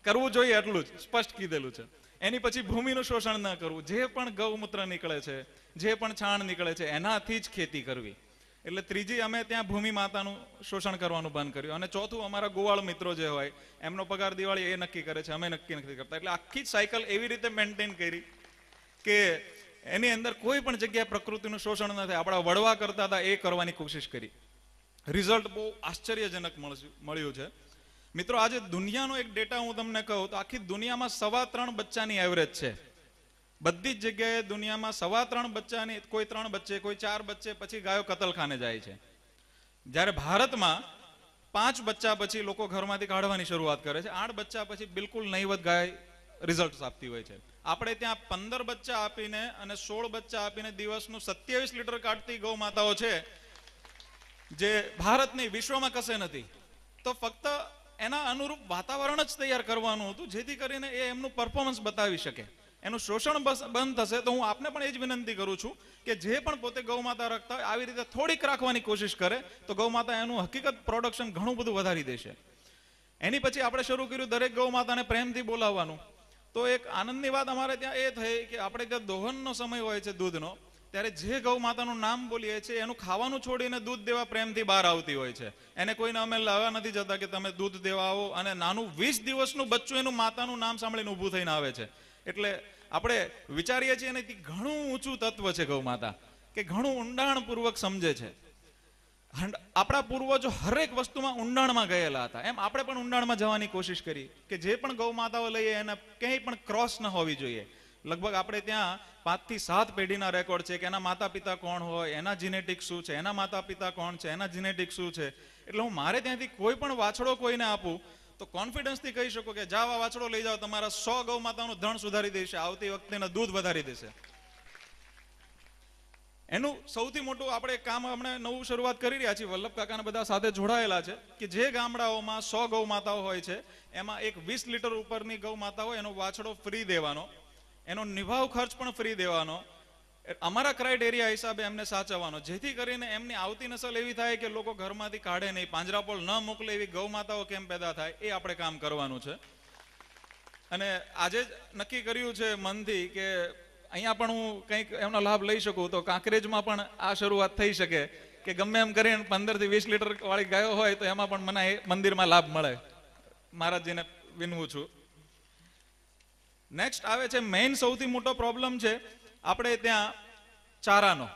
કરવું જોઈએ એટલું જ સ્પષ્ટ કીધેલું છે. એની પછી ભૂમિનું શોષણ ન કરવું. જે પણ ગૌમૂત્ર નીકળે છે, જે પણ છાણ નીકળે છે, એનાથી જ ખેતી કરવી. એટલે ત્રીજી અમે ત્યાં ભૂમિ માતાનું શોષણ કરવાનું બંધ કર્યું. અને ચોથું અમારા ગોવાળ મિત્રો જે હોય એમનો પગાર દિવાળી એ નક્કી કરે છે, અમે નક્કી નથી કરતા. એટલે આખી જ સાયકલ એવી રીતે મેન્ટેન કરી કે એની અંદર કોઈ પણ જગ્યાએ પ્રકૃતિનું શોષણ ન થાય. આપણા વડવા કરતા હતા એ કરવાની કોશિશ કરી. રિઝલ્ટ બહુ આશ્ચર્યજનક મળ્યું છે. મિત્રો આજે દુનિયાનો એક ડેટા હું તમને કહું તો આખી દુનિયામાં 3.25 બચ્ચાની એવરેજ છે. બધી જ જગ્યાએ દુનિયામાં 3.25 બચ્ચાની, કોઈ 3 બચ્ચે, કોઈ 4 બચ્ચે, પછી ગાયો કતલખાને જાય છે. જ્યારે ભારતમાં 5 બચ્ચા પછી લોકો ઘરમાંથી કાઢવાની શરૂઆત કરે છે. 8 બચ્ચા પછી બિલકુલ નહીવત ગાય રિઝલ્ટ આપતી હોય છે. આપણે ત્યાં 15 બચ્ચા આપીને અને 16 બચ્ચા આપીને દિવસનું 27 લીટર કાઢતી ગૌ માતાઓ છે, જે ભારતની વિશ્વમાં કશે નથી. તો ફક્ત એના અનુરૂપ વાતાવરણ જ તૈયાર કરવાનું હતું, જેથી કરીને એ એમનું પરફોર્મન્સ બતાવી શકે. એનું શોષણ બંધ થશે. તો હું આપને પણ એ જ વિનંતી કરું છું કે જે પણ પોતે ગૌ માતા રાખતા હોય આવી રીતે થોડીક રાખવાની કોશિશ કરે તો ગૌ માતા એનું હકીકત પ્રોડક્શન ઘણું બધું વધારી દેશે. એની પછી આપણે શરૂ કર્યું દરેક ગૌ માતાને પ્રેમથી બોલાવવાનું. તો એક આનંદની વાત અમારે ત્યાં એ થઈ કે આપણે ત્યાં દોહનનો સમય હોય છે દૂધનો, ત્યારે જે ગૌ માતાનું નામ બોલીએ છીએ એનું ખાવાનું છોડીને દૂધ દેવા પ્રેમથી બહાર આવતી હોય છે. એને કોઈને અમે લાવવા નથી જતા કે તમે દૂધ દેવા આવો. અને નાનું 20 દિવસનું બચ્ચું એનું માતાનું નામ સાંભળીને ઊભું થઈને આવે છે. એટલે આપણે વિચારીએ છીએ ને કે ઘણું ઊંચું તત્વ છે ગૌ માતા, કે ઘણું ઊંડાણપૂર્વક સમજે છે. આપણા પૂર્વજો હરેક વસ્તુમાં ઊંડાણમાં ગયેલા હતા, એમ આપણે પણ ઊંડાણમાં જવાની કોશિશ કરી કે જે પણ ગૌ માતાઓ લઈએ એને ક્યાંય પણ ક્રોસ ન હોવી જોઈએ. લગભગ આપણે ત્યાં 5 થી 7 પેઢીના રેકોર્ડ છે કે એના માતા પિતા કોણ હોય, એના જીનેટિક્સ શું છે, એના માતા પિતા કોણ છે, એના જીનેટિક્સ શું છે. એટલે હું મારે ત્યાંથી કોઈ પણ વાછડો કોઈને આપું તો કોન્ફિડન્સથી કહી શકો કે જાઓ આ વાછડો લઈ જાઓ, તમારા 100 ગૌ માતાનું ધણ સુધારી દેશે, આવતી વખતે દૂધ વધારી દેશે. એનું સૌથી મોટું આપણે કામ હમણાં નવું શરૂઆત કરી રહ્યા છીએ, વલ્લભ કાકાના બધા સાથે જોડાયેલા છે, કે જે ગામડાઓમાં 100 ગૌ માતાઓ હોય છે એમાં એક 20 લીટર ઉપરની ગૌ માતા હોય એનો વાછડો ફ્રી દેવાનો, એનો નિભાવ ખર્ચ પણ ફ્રી દેવાનો, અમારા ક્રાઇટેરિયા હિસાબે એમને સાચવવાનો, જેથી કરીને એમની આવતી નસલ એવી થાય કે લોકો ઘરમાંથી કાઢે નહીં, પાંજરાપોળ ન મોકલે એવી ગૌ માતાઓ કેમ પેદા થાય, એ આપણે કામ કરવાનું છે. અને આજે જ નક્કી કર્યું છે મનથી કે અહીંયા પણ હું કંઈક એમનો લાભ લઈ શકું તો કાંકરેજમાં પણ આ શરૂઆત થઈ શકે કે ગમે એમ કરીને 15 થી 20 લીટર વાળી ગાયો હોય તો એમાં પણ મને મંદિરમાં લાભ મળે. મહારાજજીને વિનવું છું. નેક્સ્ટ આવે છે મેઇન સૌથી મોટો પ્રોબ્લેમ છે આપણે ત્યાં ચારાનો.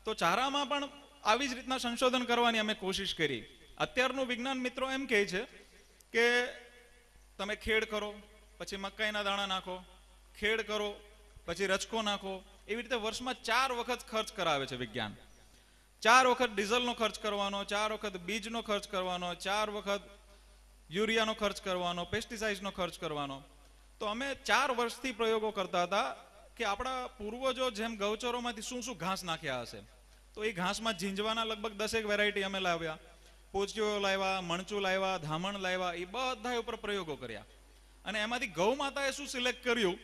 તો ચારામાં પણ આવી જ રીતના સંશોધન કરવાની અમે કોશિશ કરી. અત્યારનું વિજ્ઞાન મિત્રો એમ કહે છે કે તમે ખેડ કરો, પછી મકાઈના દાણા નાખો, ખેડ કરો, પછી રચકો નાખો, એવી રીતે વર્ષમાં 4 વખત ખર્ચ કરાવે છે વિજ્ઞાન. 4 વખત ડીઝલનો ખર્ચ કરવાનો, 4 વખત બીજનો ખર્ચ કરવાનો, 4 વખત યુરિયાનો ખર્ચ કરવાનો, પેસ્ટિસાઇડ્સનો ખર્ચ કરવાનો. તો અમે 4 વર્ષથી પ્રયોગો કરતા હતા કે આપણા પૂર્વજો જેમ ગૌચરોમાંથી શું શું ઘાસ નાખ્યા હશે. તો એ ઘાસમાં ઝીંજવાના લગભગ 10 વેરાયટી અમે લાવ્યા, પોચીઓ લાવ્યા, મણચું લાવ્યા, ધામણ લાવ્યા, એ બધા ઉપર પ્રયોગો કર્યા. અને એમાંથી ગૌ માતાએ શું સિલેક્ટ કર્યું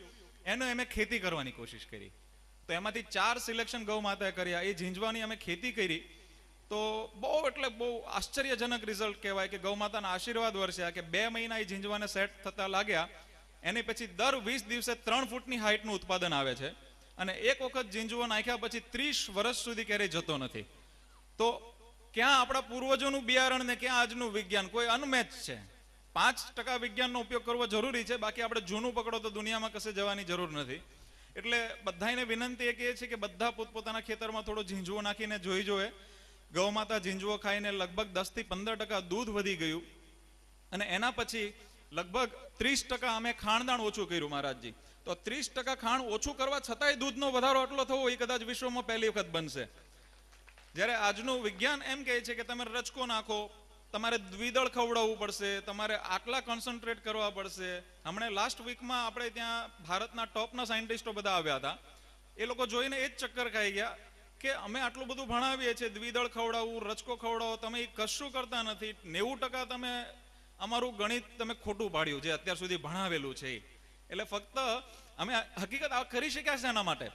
એનો અમે ખેતી કરવાની કોશિશ કરી. તો એમાંથી 4 સિલેક્શન ગૌ માતાએ કર્યા. એ ઝીંજવાની અમે ખેતી કરી તો બહુ એટલે બહુ આશ્ચર્યજનક રિઝલ્ટ કહેવાય કે ગૌ માતાના આશીર્વાદ વરસ્યા કે 2 મહિના એ ઝીંજવાને સેટ થતા લાગ્યા. એની પછી દર 20 દિવસે 3 ફૂટની હાઈટનું ઉત્પાદન આવે છે. અને એક વખત ઝીંજવો નાખ્યા પછી 30 વર્ષ સુધી ક્યારેય જતો નથી. તો ક્યાં આપણા પૂર્વજોનું બિયારણ ને ક્યાં આજનું વિજ્ઞાન, કોઈ અનમેચ છે. 5% વિજ્ઞાનનો ઉપયોગ કરવો જરૂરી છે, બાકી આપણે જૂનું પકડો તો દુનિયામાં કશે જવાની જરૂર નથી. એટલે બધાને વિનંતી એ છે કે બધા પોતપોતાના ખેતરમાં થોડો ઝીંજવો નાખીને જોઈ જોવે. ગૌ માતા ઝીંજવો ખાઈને લગભગ 10 થી 15% દૂધ વધી ગયું. અને એના પછી લગભગ 30% અમે ખાણદાણ ઓછું કર્યું મહારાજજી. તો 30% ખાણ ઓછું કરવા છતાંય દૂધનો વધારો આટલો થવો એ કદાચ વિશ્વમાં પહેલી વખત બનશે. જ્યારે આજનું વિજ્ઞાન એમ કહે છે કે તમે રચકો નાખો, તમારે દ્વિદળ ખવડાવવું પડશે, તમારે આટલા કોન્સન્ટ્રેટ કરવા પડશે. હમણાં લાસ્ટ વીકમાં આપણે ત્યાં ભારતના ટોપના સાયન્ટિસ્ટો બધા આવ્યા હતા. એ લોકો જોઈને એ જ ચક્કર ખાઈ ગયા કે અમે આટલું બધું ભણાવીએ છીએ, દ્વિદળ ખવડાવવું, રચકો ખવડાવો, તમે એ કશું કરતા નથી. 90% તમે અમારું ગણિત તમે ખોટું પાડ્યું જે અત્યાર સુધી ભણાવેલું છે એ. એટલે ફક્ત અમે હકીકત આ કરી શક્યા છે એના માટે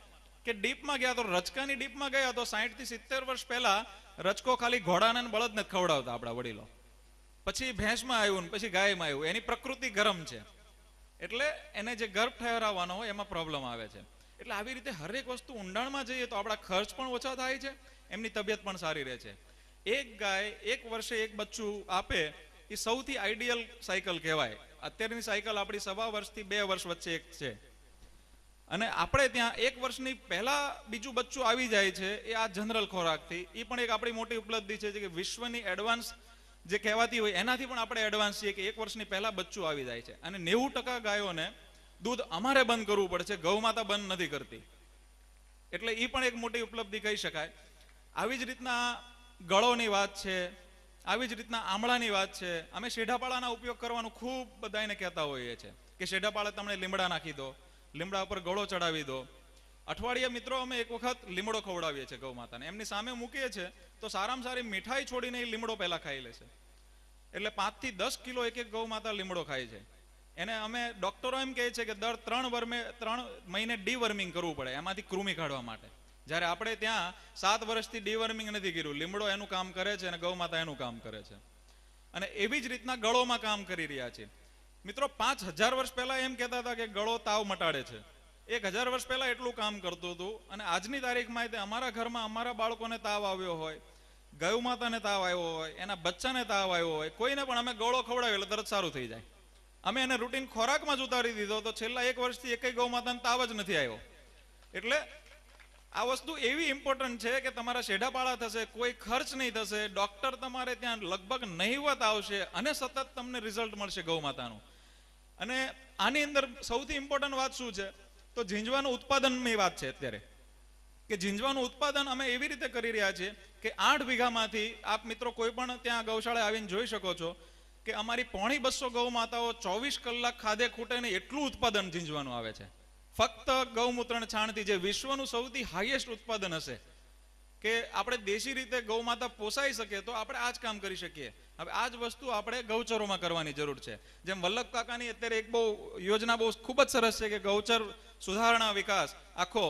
કે ડીપમાં ગયા તો રચકાની ડીપમાં ગયા તો 60 થી 70 વર્ષ પહેલા રચકો ખાલી ઘોડાને ને બળદને જ ખવડાવતા આપણા વડીલો. પછી ભેંસમાં આવ્યું ને પછી ગાયમાં આવ્યું. એની પ્રકૃતિ ગરમ છે એટલે એને જે ગર્ભ ઠહેરાવવાનો હોય એમાં પ્રોબ્લેમ આવે છે. એટલે આવી રીતે હરેક વસ્તુ ઊંડાણમાં જઈએ તો આપણા ખર્ચ પણ ઓછા થાય છે, એમની તબિયત પણ સારી રહે છે. એક ગાય એક વર્ષે એક બચ્ચું આપે એ સૌથી આઈડિયલ સાયકલ કહેવાય. અત્યારની સાયકલ આપણી 1.5 વર્ષથી 2 વર્ષ વચ્ચે એક છે. અને આપણે ત્યાં 1 વર્ષની પહેલા બીજું બચ્ચું આવી જાય છે એ આ જનરલ ખોરાકથી. એ પણ એક આપણી મોટી ઉપલબ્ધિ છે કે વિશ્વની એડવાન્સ જે કહેવાતી હોય એનાથી પણ આપણે એડવાન્સ છીએ કે 1 વર્ષની પહેલા બચ્ચું આવી જાય છે. અને 90% ગાયોને દૂધ અમારે બંધ કરવું પડે છે, ગૌ માતા બંધ નથી કરતી. એટલે એ પણ એક મોટી ઉપલબ્ધિ કહી શકાય. આવી જ રીતના ગળોની વાત છે, આવી જ રીતના આમળાની વાત છે. અમે શેઢાપાળાના ઉપયોગ કરવાનું ખૂબ બધાને કહેતા હોઈએ છીએ કે શેઢાપાળા તમને લીમડા નાખી દો, લીમડા ઉપર ગળો ચડાવી દો. અઠવાડિયે મિત્રો અમે એક વખત લીમડો ખવડાવીએ છીએ ગૌ માતાને. એમની સામે મૂકીએ છીએ તો સારામાં સારી મીઠાઈ છોડીને એ લીમડો પહેલા ખાઈ લે છે. એટલે 5 થી 10 કિલો એક ગૌ માતા લીમડો ખાય છે. એને અમે ડોક્ટરો એમ કહે છે કે દર 3 મહિને ડીવર્મિંગ કરવું પડે એમાંથી કૃમિ કાઢવા માટે. જ્યારે આપણે ત્યાં 7 વર્ષથી ડીવર્મિંગ નથી કર્યું. લીમડો એનું કામ કરે છે અને ગૌ માતા એનું કામ કરે છે. અને એવી જ રીતના ગળોમાં કામ કરી રહ્યા છે. મિત્રો 5000 વર્ષ પહેલા એમ કહેતા હતા કે ગળો તાવ મટાડે છે. 1000 વર્ષ પહેલા એટલું કામ કરતું હતું. અને આજની તારીખમાં અમારા ઘરમાં અમારા બાળકોને તાવ આવ્યો હોય, ગૌ માતાને તાવ આવ્યો હોય, એના બચ્ચાને તાવ આવ્યો હોય, કોઈને પણ અમે ગળો ખવડાવ્યો એટલે તરત સારું થઈ જાય. અમે એને રૂટીન ખોરાકમાં જ ઉતારી દીધો તો છેલ્લા 1 વર્ષથી એકેય ગૌ માતાને તાવ જ નથી આવ્યો. એટલે આ વસ્તુ એવી ઇમ્પોર્ટન્ટ છે કે તમારા શેઢાપાળા થશે, કોઈ ખર્ચ નહીં થશે, ડોક્ટર તમારે ત્યાં લગભગ નહિવત આવશે અને સતત તમને રિઝલ્ટ મળશે ગૌ માતાનું. અને આની અંદર સૌથી ઇમ્પોર્ટન્ટ વાત શું છે તો ઝીંઝવાનું ઉત્પાદનની વાત છે અત્યારે. કે ઝીંઝવાનું ઉત્પાદન અમે એવી રીતે કરી રહ્યા છીએ કે 8 વીઘામાંથી આપ મિત્રો કોઈ પણ ત્યાં ગૌશાળાએ આવીને જોઈ શકો છો કે અમારી 250 ગૌ માતાઓ 24 કલાક ખાધે ખૂટે ને એટલું ઉત્પાદન ઝીંઝવાનું આવે છે. ફક્ત ગૌમૂત્ર છાણથી જે વિશ્વનું સૌથી હાઈએસ્ટ ઉત્પાદન હશે. કે આપણે દેશી રીતે ગૌ માતા પોસાઈ શકે તો આપણે આ જ કામ કરી શકીએ. હવે આ જ વસ્તુ આપણે ગૌચરોમાં કરવાની જરૂર છે. જેમ વલ્લભ કાકાની અત્યારે એક બહુ યોજના બહુ ખૂબ જ સરસ છે કે ગૌચર સુધારણા વિકાસ આખો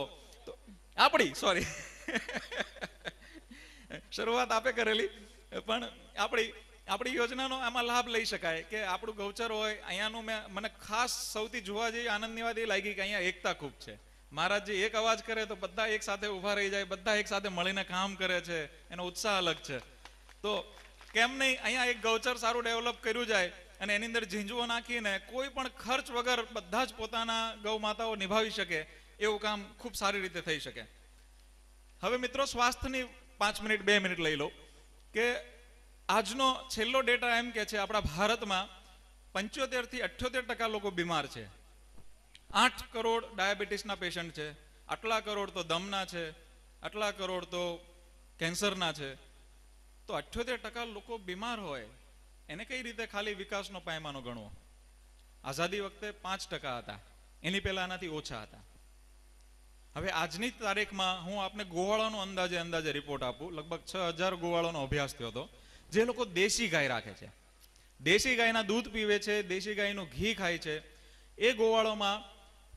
આપણી શરૂઆત આપે કરેલી પણ આપણી યોજનાનો આમાં લાભ લઈ શકાય કે આપણું ગૌચર હોય. અહીંયાનું મને ખાસ સૌથી જોવા જેવી આનંદની વાત એ લાગી કે અહીંયા એકતા ખૂબ છે. મહારાજજી એક અવાજ કરે તો બધા એક સાથે ઊભા રહી જાય, બધા એક સાથે મળીને કામ કરે છે, એનો ઉત્સાહ અલગ છે. તો કેમ નહીં અહીંયા એક ગૌચર સારું ડેવલપ કર્યું જાય અને એની અંદર ઝીંઝવો નાખીને કોઈ પણ ખર્ચ વગર બધા જ પોતાના ગૌ માતાઓ નિભાવી શકે એવું કામ ખૂબ સારી રીતે થઈ શકે. હવે મિત્રો સ્વાસ્થ્યની 5 મિનિટ 2 મિનિટ લઈ લો કે આજનો છેલ્લો ડેટા એમ કે છે આપણા ભારતમાં 75 થી 78% લોકો બીમાર છે. 8 કરોડ ડાયાબિટીસના પેશન્ટ છે, આટલા કરોડ તો દમના છે, આટલા કરોડ તો કેન્સરના છે. તો 78% લોકો બીમાર હોય એને કઈ રીતે ખાલી વિકાસનો પાયમાનો ગણવો? આઝાદી વખતે 5% હતા, એની પહેલા આનાથી ઓછા હતા. હવે આજની તારીખમાં હું આપને ગોવાળાનો અંદાજે રિપોર્ટ આપું. લગભગ 6000 ગોવાળાનો અભ્યાસ થયો હતો જે લોકો દેશી ગાય રાખે છે, દેશી ગાયના દૂધ પીવે છે, દેશી ગાયનું ઘી ખાય છે. એ ગોવાળોમાં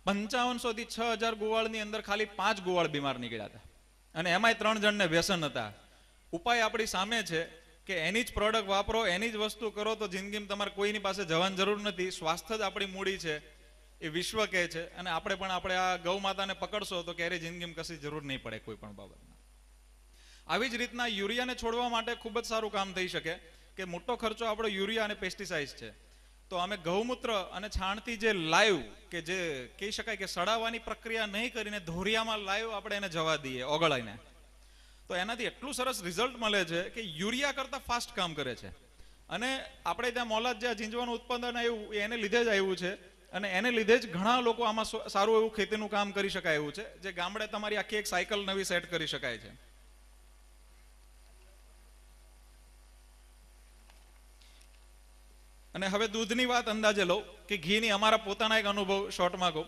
5500 થી 6000 ગોવાળની અંદર ખાલી 5 ગોવાળ બીમાર નીકળ્યા હતા અને એમાંય 3 જણને વ્યસન હતા. ઉપાય આપણી સામે છે કે એની જ પ્રોડક્ટ વાપરો, એની જ વસ્તુ કરો તો જિંદગીમાં તમારે કોઈની પાસે જવાની જરૂર નથી. સ્વાસ્થ્ય જ આપણી મૂડી છે એ વિશ્વ કહે છે. અને આપણે આ ગૌ માતાને પકડશો તો ક્યારેય જિંદગીમાં કશી જરૂર નહીં પડે કોઈ પણ બાબતમાં. આવી જ રીતના યુરિયાને છોડવા માટે ખૂબ જ સારું કામ થઈ શકે કે મોટો ખર્ચો આપણો યુરિયા અને પેસ્ટિસાઇડ છે. તો અમે ગૌમૂત્ર અને છાણથી જે લાઈવ કે જે કહી શકાય કે સડાવવાની પ્રક્રિયા નહીં કરીને ધોરિયામાં લાઈવ આપણે એને જવા દઈએ ઓગળાઈને, તો એનાથી એટલું સરસ રિઝલ્ટ મળે છે કે યુરિયા કરતાં ફાસ્ટ કામ કરે છે. અને આપણે ત્યાં મોલાદ જ્યાં ઝીંઝવાનું ઉત્પાદન આવ્યું એને લીધે જ આવ્યું છે અને એને લીધે જ ઘણા લોકો આમાં સારું એવું ખેતીનું કામ કરી શકાય એવું છે જે ગામડે તમારી આખી એક સાયકલ નવી સેટ કરી શકાય છે. અને હવે દૂધની વાત અંદાજે લઉં કે ઘીની અમારા પોતાના એક અનુભવ શોર્ટમાં કહું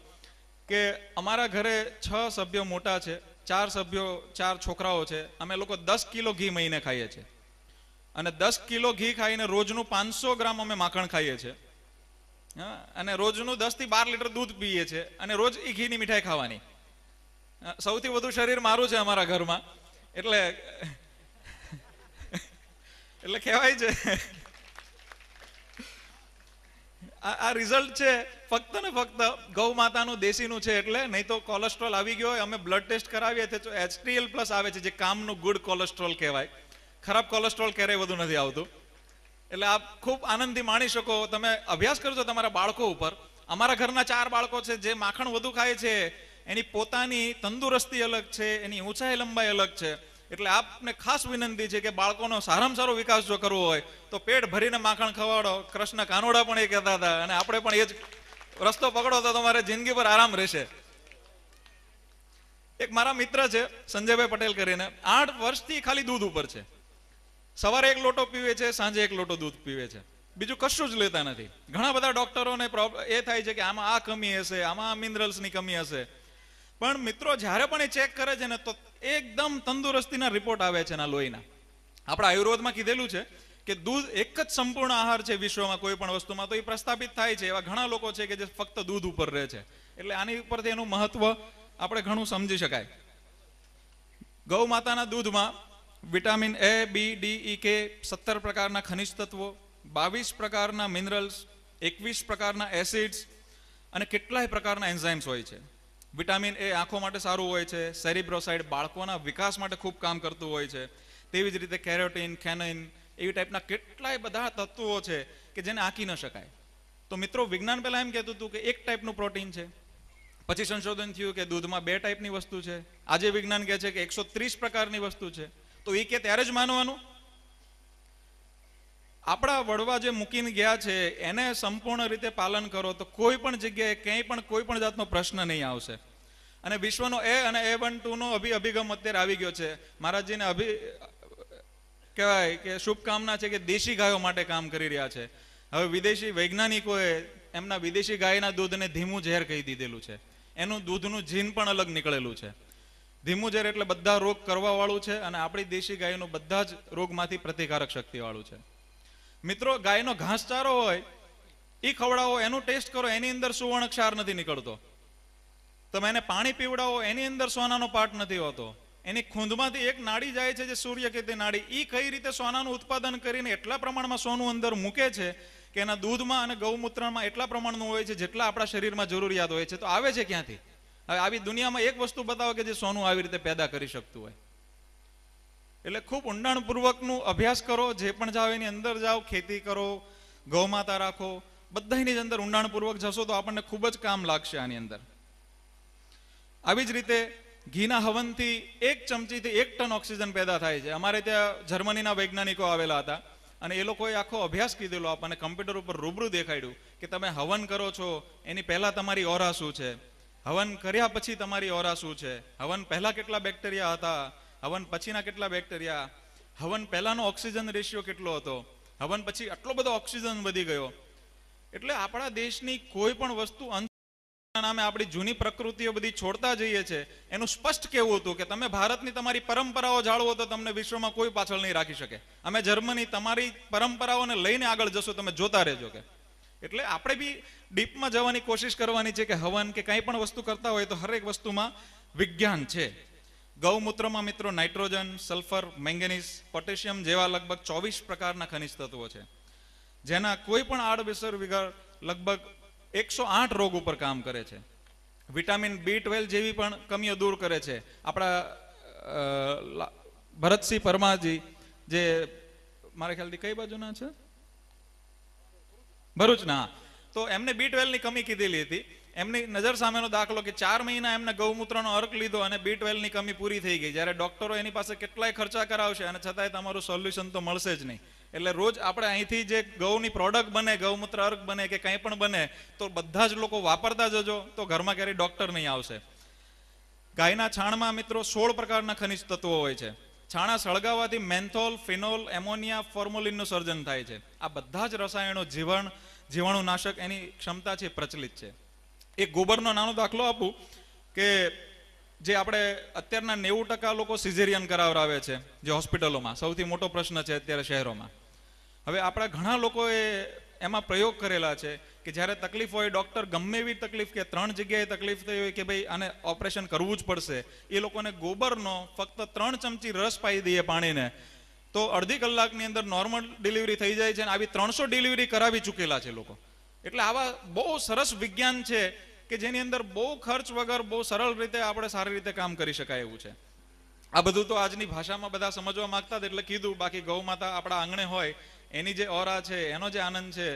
કે અમારા ઘરે 6 સભ્યો મોટા છે, 4 સભ્યો 4 છોકરાઓ છે. અમે લોકો 10 કિલો ઘી મહિને ખાઈએ છીએ અને 10 કિલો ઘી ખાઈને રોજનું 500 ગ્રામ અમે માખણ ખાઈએ છીએ. અને રોજનું 10 થી 12 લીટર દૂધ પીએ છીએ અને રોજ એ ઘીની મીઠાઈ ખાવાની. સૌથી વધુ શરીર મારું છે અમારા ઘરમાં, એટલે એટલે કહેવાય છે આ રિઝલ્ટ છે ફક્ત ને ફક્ત ગૌ માતાનું દેશીનું છે. એટલે નહીં તો કોલેસ્ટ્રોલ આવી ગયો હોય, અમે બ્લડ ટેસ્ટ કરાવીએ તો HDL+ આવે છે, જે કામનું ગુડ કોલેસ્ટ્રોલ કહેવાય. ખરાબ કોલેસ્ટ્રોલ ક્યારેય વધુ નથી આવતું. એટલે આપ ખૂબ આનંદથી માણી શકો. તમે અભ્યાસ કરજો તમારા બાળકો ઉપર. અમારા ઘરના 4 બાળકો છે, જે માખણ વધુ ખાય છે એની પોતાની તંદુરસ્તી અલગ છે, એની ઊંચાઈ લંબાઈ અલગ છે. એટલે આપને ખાસ વિનંતી છે કે બાળકોનો સારામાં સારો વિકાસ જો કરવો હોય તો પેટ ભરીને માખણ ખવાડો. કૃષ્ણ કાનોડા પણ એ કહેતા હતા, અને આપણે પણ એ જ રસ્તો પકડો તો તમારે જિંદગી પર આરામ રહેશે. એક મારા મિત્ર છે સંજયભાઈ પટેલ કરીને, 8 વર્ષથી ખાલી દૂધ ઉપર છે. સવારે 1 લોટો પીવે છે, સાંજે 1 લોટો દૂધ પીવે છે, બીજું કશું જ લેતા નથી. ઘણા બધા ડોક્ટરોને એ થાય છે કે આમાં આ કમી હશે, આમાં આ મિનરલ્સની કમી હશે. પણ મિત્રો જ્યારે પણ એ ચેક કરે છે ને તો એકદમ તંદુરસ્તીના રિપોર્ટ આવે છે એના લોહીના. આપણા આયુર્વેદમાં કીધેલું છે કે દૂધ એક જ સંપૂર્ણ આહાર છે વિશ્વમાં કોઈ પણ વસ્તુમાં. તો એ પ્રસ્થાપિત થાય છે. એવા ઘણા લોકો છે કે જે ફક્ત દૂધ ઉપર રહે છે. એટલે આની ઉપરથી એનું મહત્વ આપણે ઘણું સમજી શકાય. ગૌ માતાના દૂધમાં vitamin A, B, D, E, K, 17 પ્રકારના ખનિજ તત્વો, 22 પ્રકારના મિનરલ્સ, 21 પ્રકારના એસિડ્સ અને કેટલાય પ્રકારના એન્ઝાઇમ્સ હોય છે. વિટામિન A આંખો માટે સારું હોય છે. સેરિબ્રોસાઇડ બાળકોના વિકાસ માટે ખૂબ કામ કરતું હોય છે. તેવી જ રીતે કેરોટીન, ખેનાઇન એવી ટાઈપના કેટલાય બધા તત્વો છે કે જેને આંકી ન શકાય. તો મિત્રો વિજ્ઞાન પહેલા એમ કહેતું હતું કે એક ટાઈપનું પ્રોટીન છે, પછી સંશોધન થયું કે દૂધમાં 2 ટાઈપની વસ્તુ છે. આજે વિજ્ઞાન કહે છે કે 130 પ્રકારની વસ્તુ છે. તો એ કે ત્યારે જ માનવાનું? આપણા વડવા જે મૂકીને ગયા છે એને સંપૂર્ણ રીતે પાલન કરો તો કોઈ પણ જગ્યાએ ક્યાંય પણ કોઈ પણ જાતનો પ્રશ્ન નહીં આવશે. અને વિશ્વનો અને A12 નો અભિગમ અત્યારે આવી ગયો છે. મહારાજજીને કહેવાય કે શુભકામના છે કે દેશી ગાયો માટે કામ કરી રહ્યા છે. હવે વિદેશી વૈજ્ઞાનિકોએ એમના વિદેશી ગાયના દૂધને ધીમું ઝેર કહી દીધેલું છે. એનું દૂધનું જીન પણ અલગ નીકળેલું છે. ધીમું ઝેર એટલે બધા રોગ કરવા વાળું છે, અને આપણી દેશી ગાયનું બધા જ રોગમાંથી પ્રતિકારક શક્તિ વાળું છે. મિત્રો ગાયનો ઘાસચારો હોય એ ખવડાવો, એનું ટેસ્ટ કરો, એની અંદર સુવર્ણ ક્ષાર નથી નીકળતો. તમે એને પાણી પીવડાવો, એની અંદર સોનાનો પાર્ટ નથી હોતો. એની ખૂંદમાંથી એક નાડી જાય છે જે સૂર્યકેતી નાડી. એ કઈ રીતે સોનાનું ઉત્પાદન કરીને એટલા પ્રમાણમાં સોનું અંદર મૂકે છે કે એના દૂધમાં અને ગૌમૂત્રમાં એટલા પ્રમાણનું હોય છે જેટલા આપણા શરીરમાં જરૂરિયાત હોય છે. તો આવે છે ક્યાંથી? હવે આવી દુનિયામાં એક વસ્તુ બતાવો કે જે સોનું આવી રીતે પેદા કરી શકતું હોય. એટલે ખૂબ ઊંડાણપૂર્વકનું અભ્યાસ કરો. જે પણ જાઓ એની અંદર જાઓ, ખેતી કરો, ગૌમાતા રાખો, બધાની જ અંદર ઊંડાણપૂર્વક જશો તો આપણને ખૂબ જ કામ લાગશે આની અંદર. આવી જ રીતે ઘીના હવનથી 1 ચમચીથી 1 ટન ઓક્સિજન પેદા થાય છે. અમારે ત્યાં જર્મનીના વૈજ્ઞાનિકો આવેલા હતા અને એ લોકોએ આખો અભ્યાસ કીધેલો, આપણને કમ્પ્યુટર ઉપર રૂબરૂ દેખાડ્યું કે તમે હવન કરો છો એની પહેલા તમારી ઓરા શું છે, હવન કર્યા પછી તમારી ઓરા શું છે, હવન પહેલા કેટલા બેક્ટેરિયા હતા, હવન પછીના કેટલા બેક્ટેરિયા, હવન પહેલાનો ઓક્સિજન રેશિયો કેટલો હતો, હવન પછી આટલો બધો ઓક્સિજન વધી ગયો. એટલે આપણા દેશની કોઈ પણ વસ્તુ નામે આપણી જૂની પ્રકૃતિઓ બધી છોડતા જઈએ છે. એનું સ્પષ્ટ કહેવું હતું કે તમે ભારતની તમારી પરંપરાઓ જાળવો તો તમને વિશ્વમાં કોઈ પાછળ નહીં રાખી શકે. અમે જર્મની તમારી પરંપરાઓને લઈને આગળ જશો, તમે જોતા રહેજો કે. એટલે આપણે બી ડીપમાં જવાની કોશિશ કરવાની છે કે હવન કે કંઈ પણ વસ્તુ કરતા હોય તો હરેક વસ્તુમાં વિજ્ઞાન છે. ગૌમૂત્રમાં મિત્રો નાઇટ્રોજન, સલ્ફર, મેંગેનીઝ, પોટેશિયમ જેવા લગભગ 24 પ્રકારના ખનિજ તત્વો છે, જેના કોઈ પણ આડઅસર વગર લગભગ 108 રોગ ઉપર કામ કરે છે. વિટામિન B12 જેવી પણ કમીઓ દૂર કરે છે. આપણા ભરતસિંહ પરમારજી, જે મારા ખ્યાલથી કઈ બાજુના છે, ભરૂચના, તો એમને B12 ની કમી કીધેલી હતી. એમની નજર સામેનો દાખલો કે 4 મહિના એમને ગૌમૂત્રનો અર્ક લીધો અને B12 ની કમી પૂરી થઈ ગઈ. જ્યારે ડોક્ટરો એની પાસે કેટલાય ખર્ચા કરાવશે અને છતાંય તમારું સોલ્યુશન તો મળશે જ નહીં. એટલે રોજ આપણે અહીંથી જે ગૌની પ્રોડક્ટ બને, ગૌમૂત્ર અર્ક બને કે કંઈ પણ બને, તો બધા જ લોકો વાપરતા જજો તો ઘરમાં ક્યારેય ડોક્ટર નહીં આવશે. ગાયના છાણમાં મિત્રો 16 પ્રકારના ખનિજ તત્વો હોય છે. છાણા સળગાવવાથી મેન્થોલ, ફિનોલ, એમોનિયા, ફોર્મોલિનનું સર્જન થાય છે. આ બધા જ રસાયણો જીવાણુનાશક એની ક્ષમતા છે પ્રચલિત છે. એક ગોબરનો નાનો દાખલો આપું કે જે આપણે અત્યારના 90% લોકો સિઝેરિયન કરાવરાવે છે જે હોસ્પિટલોમાં સૌથી મોટો પ્રશ્ન છે અત્યારે શહેરોમાં. હવે આપણા ઘણા લોકોએ એમાં પ્રયોગ કરેલા છે કે જ્યારે તકલીફ હોય, ડૉક્ટર ગમે એવી તકલીફ કે 3 જગ્યાએ તકલીફ થઈ હોય કે ભાઈ આને ઓપરેશન કરવું જ પડશે, એ લોકોને ગોબરનો ફક્ત 3 ચમચી રસ પાઈ દઈએ પાણીને તો અડધી કલાકની અંદર નોર્મલ ડિલિવરી થઈ જાય છે. અને આવી 300 ડિલિવરી કરાવી ચૂકેલા છે લોકો. એટલે આવા બહુ સરસ વિજ્ઞાન છે કે જેની અંદર બહુ ખર્ચ વગર બહુ સરળ રીતે આપણે સારી રીતે કામ કરી શકાય એવું છે. આ બધું તો આજની ભાષામાં બધા સમજવા માંગતા હતા એટલે કીધું. બાકી ગૌ માતા આપણા આંગણે હોય એની જે ઓરા છે, એનો જે આનંદ છે,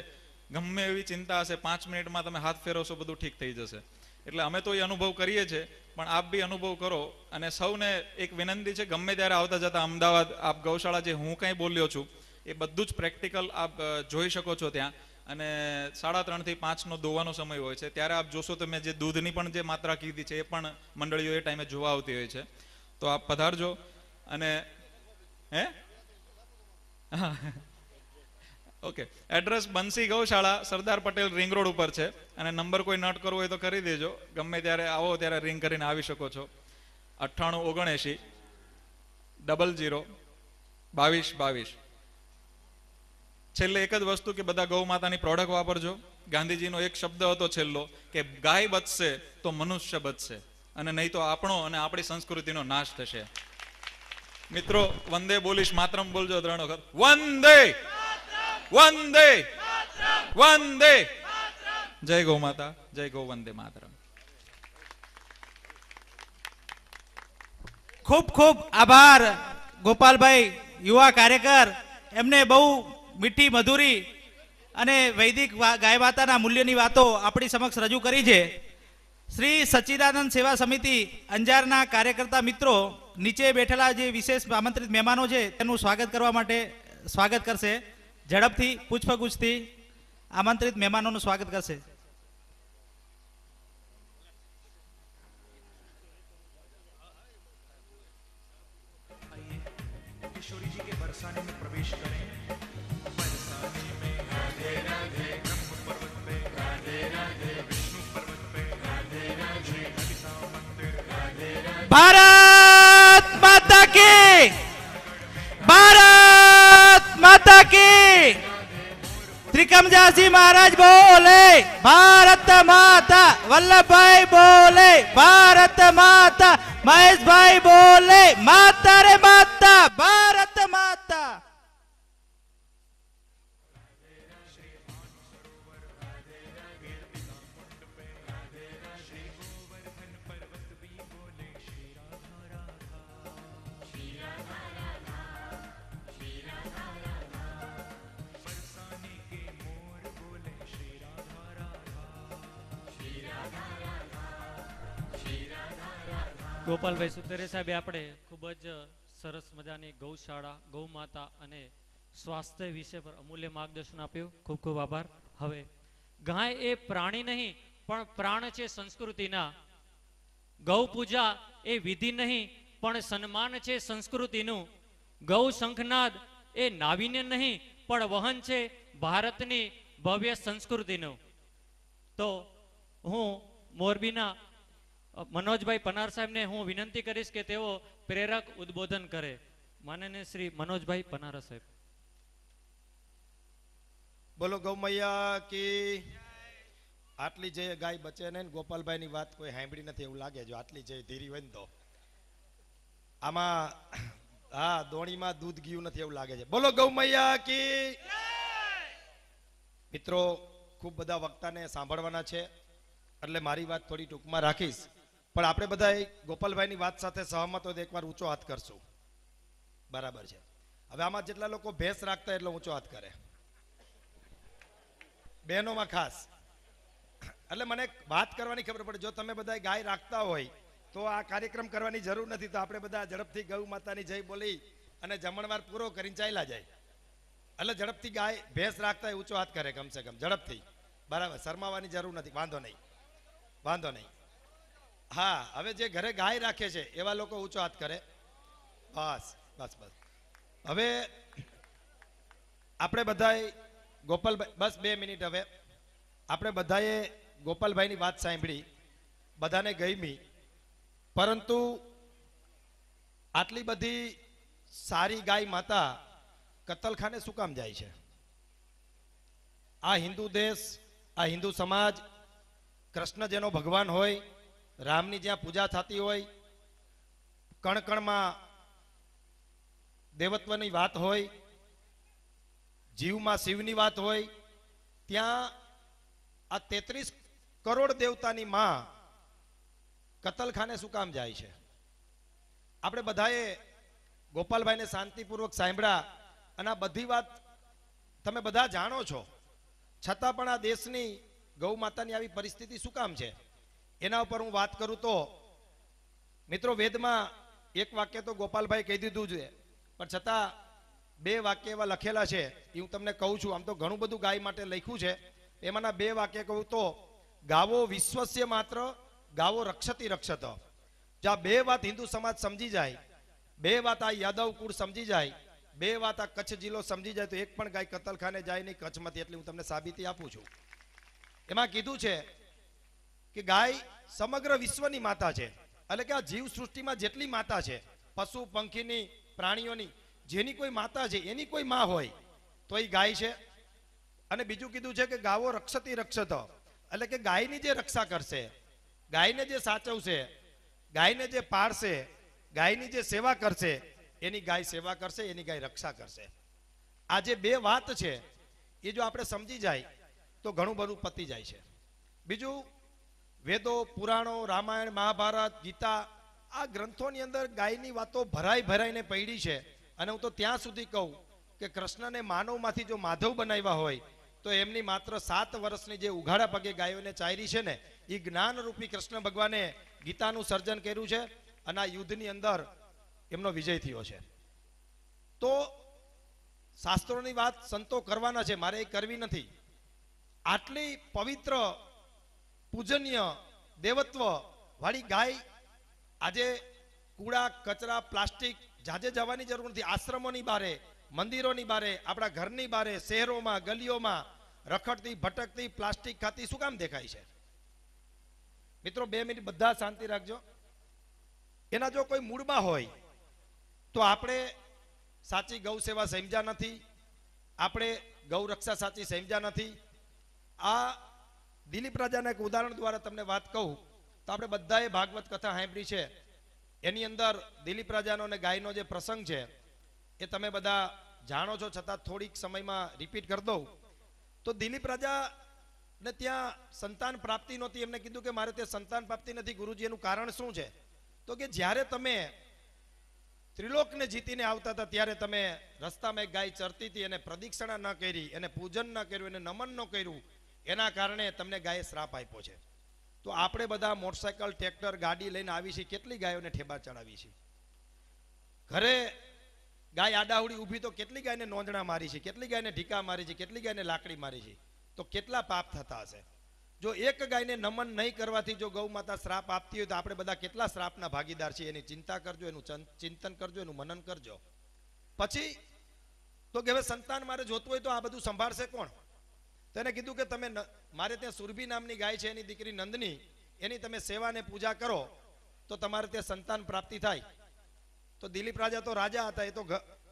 ગમે એવી ચિંતા હશે 5 મિનિટમાં તમે હાથ ફેરવશો બધું ઠીક થઈ જશે. એટલે અમે તો એ અનુભવ કરીએ છીએ, પણ આપ બી અનુભવ કરો. અને સૌને એક વિનંતી છે, ગમે ત્યારે આવતા જતા અમદાવાદ આપ ગૌશાળા જે હું કંઈ બોલ્યો છું એ બધું જ પ્રેક્ટિકલ આપ જોઈ શકો છો ત્યાં. અને 3:30 થી 5 દોવાનો સમય હોય છે, ત્યારે આપ જોશો તો મેં જે દૂધની પણ જે માત્રા કીધી છે એ પણ મંડળીઓ એ ટાઈમે જોવા આવતી હોય છે. તો આપ પધારજો. અને હે હા ઓકે, એડ્રેસ બંસી ગૌશાળા, સરદાર પટેલ રિંગ રોડ ઉપર છે. અને નંબર કોઈ નોટ કરવો હોય તો કરી દેજો. ગમે ત્યારે આવો ત્યારે રિંગ કરીને આવી શકો છો. 9879 00 22 22. છેલ્લે એક જ વસ્તુ કે બધા ગૌ માતાની પ્રોડક્ટ વાપરજો. ગાંધીજીનો એક શબ્દ હતો છેલ્લો કે ગાય બચશે તો મનુષ્ય બચશે, અને નહીં તો આપણો અને આપણી સંસ્કૃતિનો નાશ થશે. મિત્રો વંદે બોલીશ, માતરમ બોલજો 3 વખત. વંદે વંદે વંદે. જય ગૌ માતા, જય ગૌ વંદે માતરમ. ખૂબ ખૂબ આભાર ગોપાલભાઈ, યુવા કાર્યકર. એમને બહુ મીઠી મધુરી અને વૈદિક ગાય માતાના મૂલ્યની વાતો આપણી સમક્ષ રજૂ કરી છે. શ્રી સચ્ચિદાનંદ સેવા સમિતિ અંજારના કાર્યકર્તા મિત્રો નીચે બેઠેલા જે વિશેષ આમંત્રિત મહેમાનો છે તેનું સ્વાગત કરવા માટે સ્વાગત કરશે. ઝડપથી પુષ્પગુચ્છથી આમંત્રિત મહેમાનોનું સ્વાગત કરશે. किशोरी जी के बरसाने में प्रवेश करें. बरसाने में राधे राधे, ब्रह्म पर्वत पे राधे राधे, विष्णु पर्वत पे राधे राधे, ललिता मंदिर राधे राधे. भारत माता की, भारत माता की. ત્રિકમદાસજી મહારાજ બોલે ભારત માતા, વલ્લભભાઈ બોલે ભારત માતા, મહેશભાઈ બોલે માતા રે માતા, ભારત માતા. ગોપાલભાઈ સુતરે સાહેબે આપણે ખૂબ જ સરસ મજાની ગૌશાળા, ગૌ માતા અને સ્વાસ્થ્ય વિશે પર અમૂલ્ય માર્ગદર્શન આપ્યું. ખૂબ ખૂબ આભાર. હવે ગાય એ પ્રાણી નહીં પણ પ્રાણ છે સંસ્કૃતિના. ગૌ પૂજા એ વિધિ નહીં પણ સન્માન છે સંસ્કૃતિનું. ગૌ શંખનાદ એ નાવીન્ય નહીં પણ વહન છે ભારતની ભવ્ય સંસ્કૃતિનું. તો હું મોરબીના મનોજભાઈ પનાર સાહેબને હું વિનંતી કરીશ કે તેઓ પ્રેરક ઉદ્બોધન કરે. માનનીય શ્રી મનોજભાઈ પનાર સાહેબ. બોલો ગૌ મૈયા કી. આટલી જય ગાય બચે ને ગોપાલભાઈ ની વાત કોઈ સાંભળી નથી એવું લાગે. જો આટલી જય ધીરી હોય ને તો આમાં હા દોણીમાં દૂધ ગયું નથી એવું લાગે છે. બોલો ગૌ મૈયા કી. મિત્રો ખૂબ બધા વક્તાને સાંભળવાના છે એટલે મારી વાત થોડી ટૂંકમાં રાખીશ. પણ આપણે બધા ગોપાલભાઈની વાત સાથે સહમત હોય તો એકવાર ઊંચો હાથ કરશું. બરાબર છે. હવે આમાં જેટલા લોકો ભેંસ રાખતા એટલો ઊંચો હાથ કરે, બહેનોમાં ખાસ. એટલે મને વાત કરવાની ખબર પડે. જો તમે બધા ગાય રાખતા હોય તો આ કાર્યક્રમ કરવાની જરૂર નથી. તો આપણે બધા ઝડપથી ગૌ માતાની જય બોલી અને જમણવાર પૂરો કરીને ચાલ્યા જાય. એટલે ઝડપથી ગાય ભેંસ રાખતા હોય ઊંચો હાથ કરે કમસે કમ ઝડપથી. બરાબર, શરમાવાની જરૂર નથી. વાંધો નહીં, વાંધો નહીં. હા, હવે જે ઘરે ગાય રાખે છે એવા લોકો ઊંચો હાથ કરે. બસ બસ બસ. હવે આપણે બધાએ ગોપાલભાઈ, બસ 2 મિનિટ. હવે આપણે બધાએ ગોપાલભાઈની વાત સાંભળી, બધાને ગમી. પરંતુ આટલી બધી સારી ગાય માતા કતલખાને શું કામ જાય છે? આ હિન્દુ દેશ, આ હિન્દુ સમાજ, કૃષ્ણ જેનો ભગવાન હોય, રામની જ્યાં પૂજા થતી હોય, કણકણમાં દેવત્વની વાત હોય, જીવમાં શિવની વાત હોય, ત્યાં આ 33 કરોડ દેવતાની માં કતલખાને શું કામ જાય છે? આપણે બધાએ ગોપાલભાઈને શાંતિપૂર્વક સાંભળ્યા અને આ બધી વાત તમે બધા જાણો છો, છતાં પણ આ દેશની ગૌ માતાની આવી પરિસ્થિતિ શું કામ છે? એના ઉપર હું વાત કરું તો મિત્રો, વેદમાં એક વાક્ય તો ગોપાલભાઈ કહી દીધું છે, પણ છતાં 2 વાક્ય એવા લખેલા છે એ હું તમને કહું છું. આમ તો ઘણું બધું ગાય માટે લખ્યું છે, એમાંના 2 વાક્ય કહું તો, ગાવો વિશ્વસ્ય માત્ર, ગાવો રક્ષતી રક્ષત. જો આ 2 વાત હિન્દુ સમાજ સમજી જાય, 2 વાત આ યાદવ કુળ સમજી જાય, 2 વાત આ કચ્છ જિલ્લો સમજી જાય, તો એક પણ ગાય કતલખાને જાય નહીં કચ્છમાંથી. એટલી હું તમને સાબિતી આપું છું. એમાં કીધું છે કે ગાય સમગ્ર વિશ્વની માતા છે, એટલે કે આ જીવ સૃષ્ટિમાં જેટલી માતા છે, પશુ પંખીની, પ્રાણીઓની, જેની કોઈ માતા છે એની કોઈ માં હોય તો એ ગાય છે. અને બીજું કીધું છે કે ગાવો રક્ષતી રક્ષત, એટલે કે ગાયની જે રક્ષા કરશે, ગાયને જે સાચવશે, ગાયને જે પાળશે, ગાયની જે સેવા કરશે, એની ગાય સેવા કરશે, એની ગાય રક્ષા કરશે. આ જે 2 વાત છે એ જો આપણે સમજી જાય તો ઘણું બધું પતી જાય છે. બીજું, વેદો, પુરાણો, રામાયણ, મહાભારત, ગીતા, આ ગ્રંથોની અંદર ગાયની વાતો ભરાઈને પડી છે. અને હું તો ત્યાં સુધી કહું કે કૃષ્ણને માનવમાંથી જો માધવ બનાવ્યા હોય તો એમની માત્ર 7 વર્ષની જે ઉઘાડા પગે ગાયોને ચારી છે ને, એ જ્ઞાનરૂપી કૃષ્ણ ભગવાને ગીતાનું સર્જન કર્યું છે અને આ યુદ્ધની અંદર એમનો વિજય થયો છે. તો શાસ્ત્રોની વાત સંતો કરવાના છે, મારે એ કરવી નથી. આટલી પવિત્ર, પૂજનીય, દેવત્વ વાળી ગાય આજે કૂડા, કચરા, પ્લાસ્ટિક જાજે જવાની જરૂર નથી. આશ્રમોની બારે, મંદિરોની બારે, આપણા ઘરની બારે, શહેરોમાં, ગલીઓમાં રખડતી ભટકતી પ્લાસ્ટિક ખાતી શું કામ દેખાય છે? મિત્રો 2 મિનિટ બધા શાંતિ રાખજો. એના જો કોઈ મૂળમાં હોય તો આપણે સાચી ગૌ સેવા સમજ્યા નથી, આપણે ગૌ રક્ષા સાચી સમજ્યા નથી. આ દિલીપ રાજાના એક ઉદાહરણ દ્વારા તમને વાત કહું તો આપણે બધાએ ભાગવત કથા સાંભળી છે. એની અંદર દિલીપ રાજાનો અને ગાયનો જે પ્રસંગ છે એ તમે બધા જાણો છો, છતાં થોડીક સમયમાં રિપીટ કરી દઉં તો દિલીપ રાજાને ત્યાં સંતાન પ્રાપ્તિ નહોતી. એમને કીધું કે મારે ત્યાં સંતાન પ્રાપ્તિ નથી ગુરુજી, એનું કારણ શું છે? તો કે જ્યારે તમે ત્રિલોકને જીતીને આવતા હતા ત્યારે તમે રસ્તામાં એક ગાય ચરતી હતી, એને પ્રદક્ષિણા ન કરી, એને પૂજન ન કર્યું, એને નમન ન કર્યું, એના કારણે તમને ગાયે શ્રાપ આપ્યો છે. તો આપણે બધા મોટરસાયકલ, ટ્રેક્ટર, ગાડી લઈને આવી છીએ, કેટલી ગાયોને ઠેબા ચડાવી છે? ઘરે ગાય આડાવડી ઊભી તો કેટલી ગાયને નોંધણા મારી છે, કેટલી ગાયને ઢીકા મારી છે, કેટલી ગાયને લાકડી મારી છે? તો કેટલા પાપ થતા હશે? જો એક ગાયને નમન નહીં કરવાથી જો ગૌ માતા શ્રાપ આપતી હોય તો આપણે બધા કેટલા શ્રાપના ભાગીદાર છીએ? એની ચિંતા કરજો, એનું ચિંતન કરજો, એનું મનન કરજો. પછી તો કે હવે સંતાન મારે જોતું હોય તો આ બધું સંભાળશે કોણ? તેને કીધું કે તમે મારે ત્યાં સુરભી નામની ગાય છે, એની દીકરી નંદની, એની તમે સેવા ને પૂજા કરો તો તમારે ત્યાં સંતાન પ્રાપ્તિ થાય. તો દિલીપ રાજા તો રાજા હતા, એ તો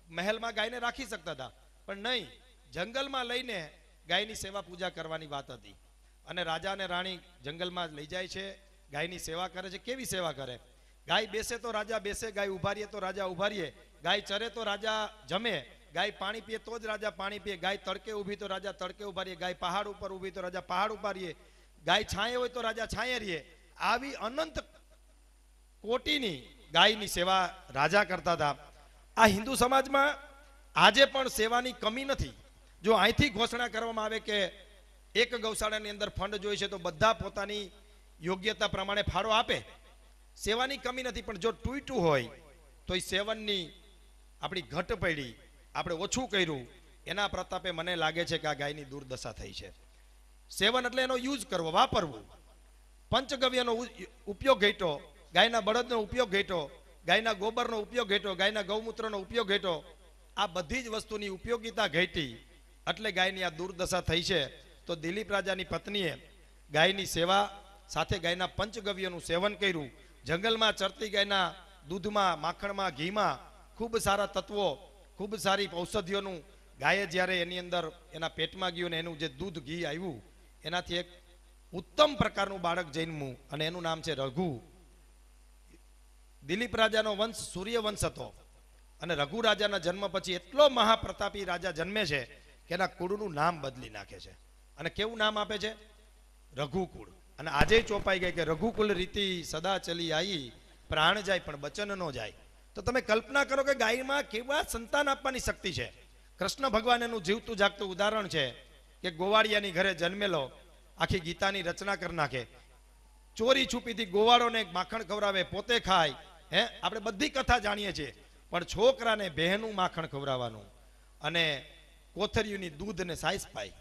મહેલમાં ગાયને રાખી શકતા હતા, પણ નહીં, જંગલમાં લઈને ગાયની સેવા પૂજા કરવાની વાત હતી. અને રાજા અને રાણી જંગલમાં લઈ જાય છે, ગાયની સેવા કરે છે. કેવી સેવા કરે? ગાય બેસે તો રાજા બેસે, ગાય ઉભા રહીએ તો રાજા ઉભા રહીએ, ગાય ચરે તો રાજા જમે, ગાય પાણી પીએ તો જ રાજા પાણી પીએ, ગાય તડકે ઊભી તો રાજા તડકે ઉભા રહીએ, ગાય પહાડ ઉપર ઊભી તો રાજા પહાડ ઉભા રહીએ, ગાય છાંયે હોય તો રાજા છાંયે રહીએ. આવી અનંત કોટીની ગાયની સેવા રાજા કરતા હતા. આ હિન્દુ સમાજમાં આજે પણ સેવાની કમી નથી. જો અહીંથી ઘોષણા કરવામાં આવે કે એક ગૌશાળાની અંદર ફંડ જોઈએ છે તો બધા પોતાની યોગ્યતા પ્રમાણે ફાળો આપે, સેવાની કમી નથી. પણ જો તૂટ્યું હોય તો એ સેવનની આપણી ઘટ પડી, આપણે ઓછું કર્યું, એના પ્રતાપે મને લાગે છે કે આ ગાયની દુર્દશા થઈ છે. સેવન એટલે એનો યુઝ કરવો, વાપરવું. પંચગવ્યનો ઉપયોગ ઘટ્યો, ગાયના બળદનો ઉપયોગ ઘટ્યો, ગાયના ગોબરનો ઉપયોગ ઘટ્યો, ગાયના ગૌમૂત્રનો ઉપયોગ ઘટ્યો. આ બધી જ વસ્તુની ઉપયોગિતા ઘટી એટલે ગાયની આ દુર્દશા થઈ છે. તો દિલીપ રાજાની પત્નીએ ગાયની સેવા સાથે ગાયના પંચગવ્યનું સેવન કર્યું. જંગલમાં ચરતી ગાયના દૂધમાં, માખણમાં, ઘીમાં ખૂબ સારા તત્વો, ખૂબ સારી ઔષધિઓનું ગાયે જ્યારે એની અંદર એના પેટમાં ગયું ને એનું જે દૂધ ઘી આવ્યું એનાથી એક ઉત્તમ પ્રકારનું બાળક જન્મ્યું અને એનું નામ છે રઘુ. દિલીપ રાજાનો વંશ સૂર્યવંશ હતો અને રઘુ રાજાના જન્મ પછી એટલો મહાપ્રતાપી રાજા જન્મે છે કે એના કુળનું નામ બદલી નાખે છે. અને કેવું નામ આપે છે? રઘુકુળ. અને આજે ચોપાઈ ગઈ કે રઘુકુલ રીતિ સદા ચલી આવી, પ્રાણ જાય પણ બચન ન જાય. તો તમે કલ્પના કરો કે ગાયમાં કેવા સંતાન આપવાની શક્તિ છે. કૃષ્ણ ભગવાન એનું જીવતું જાગતું ઉદાહરણ છે કે ગોવાળિયાની ઘરે જન્મેલો આખી ગીતાની રચના કરી નાખે. ચોરી છુપીથી ગોવાળોને માખણ ખવડાવે, પોતે ખાય. આપણે બધી કથા જાણીએ છીએ, પણ છોકરાને બહેનું માખણ ખવડાવવાનું અને કોથરિયુની દૂધ ને સાઈસ પાય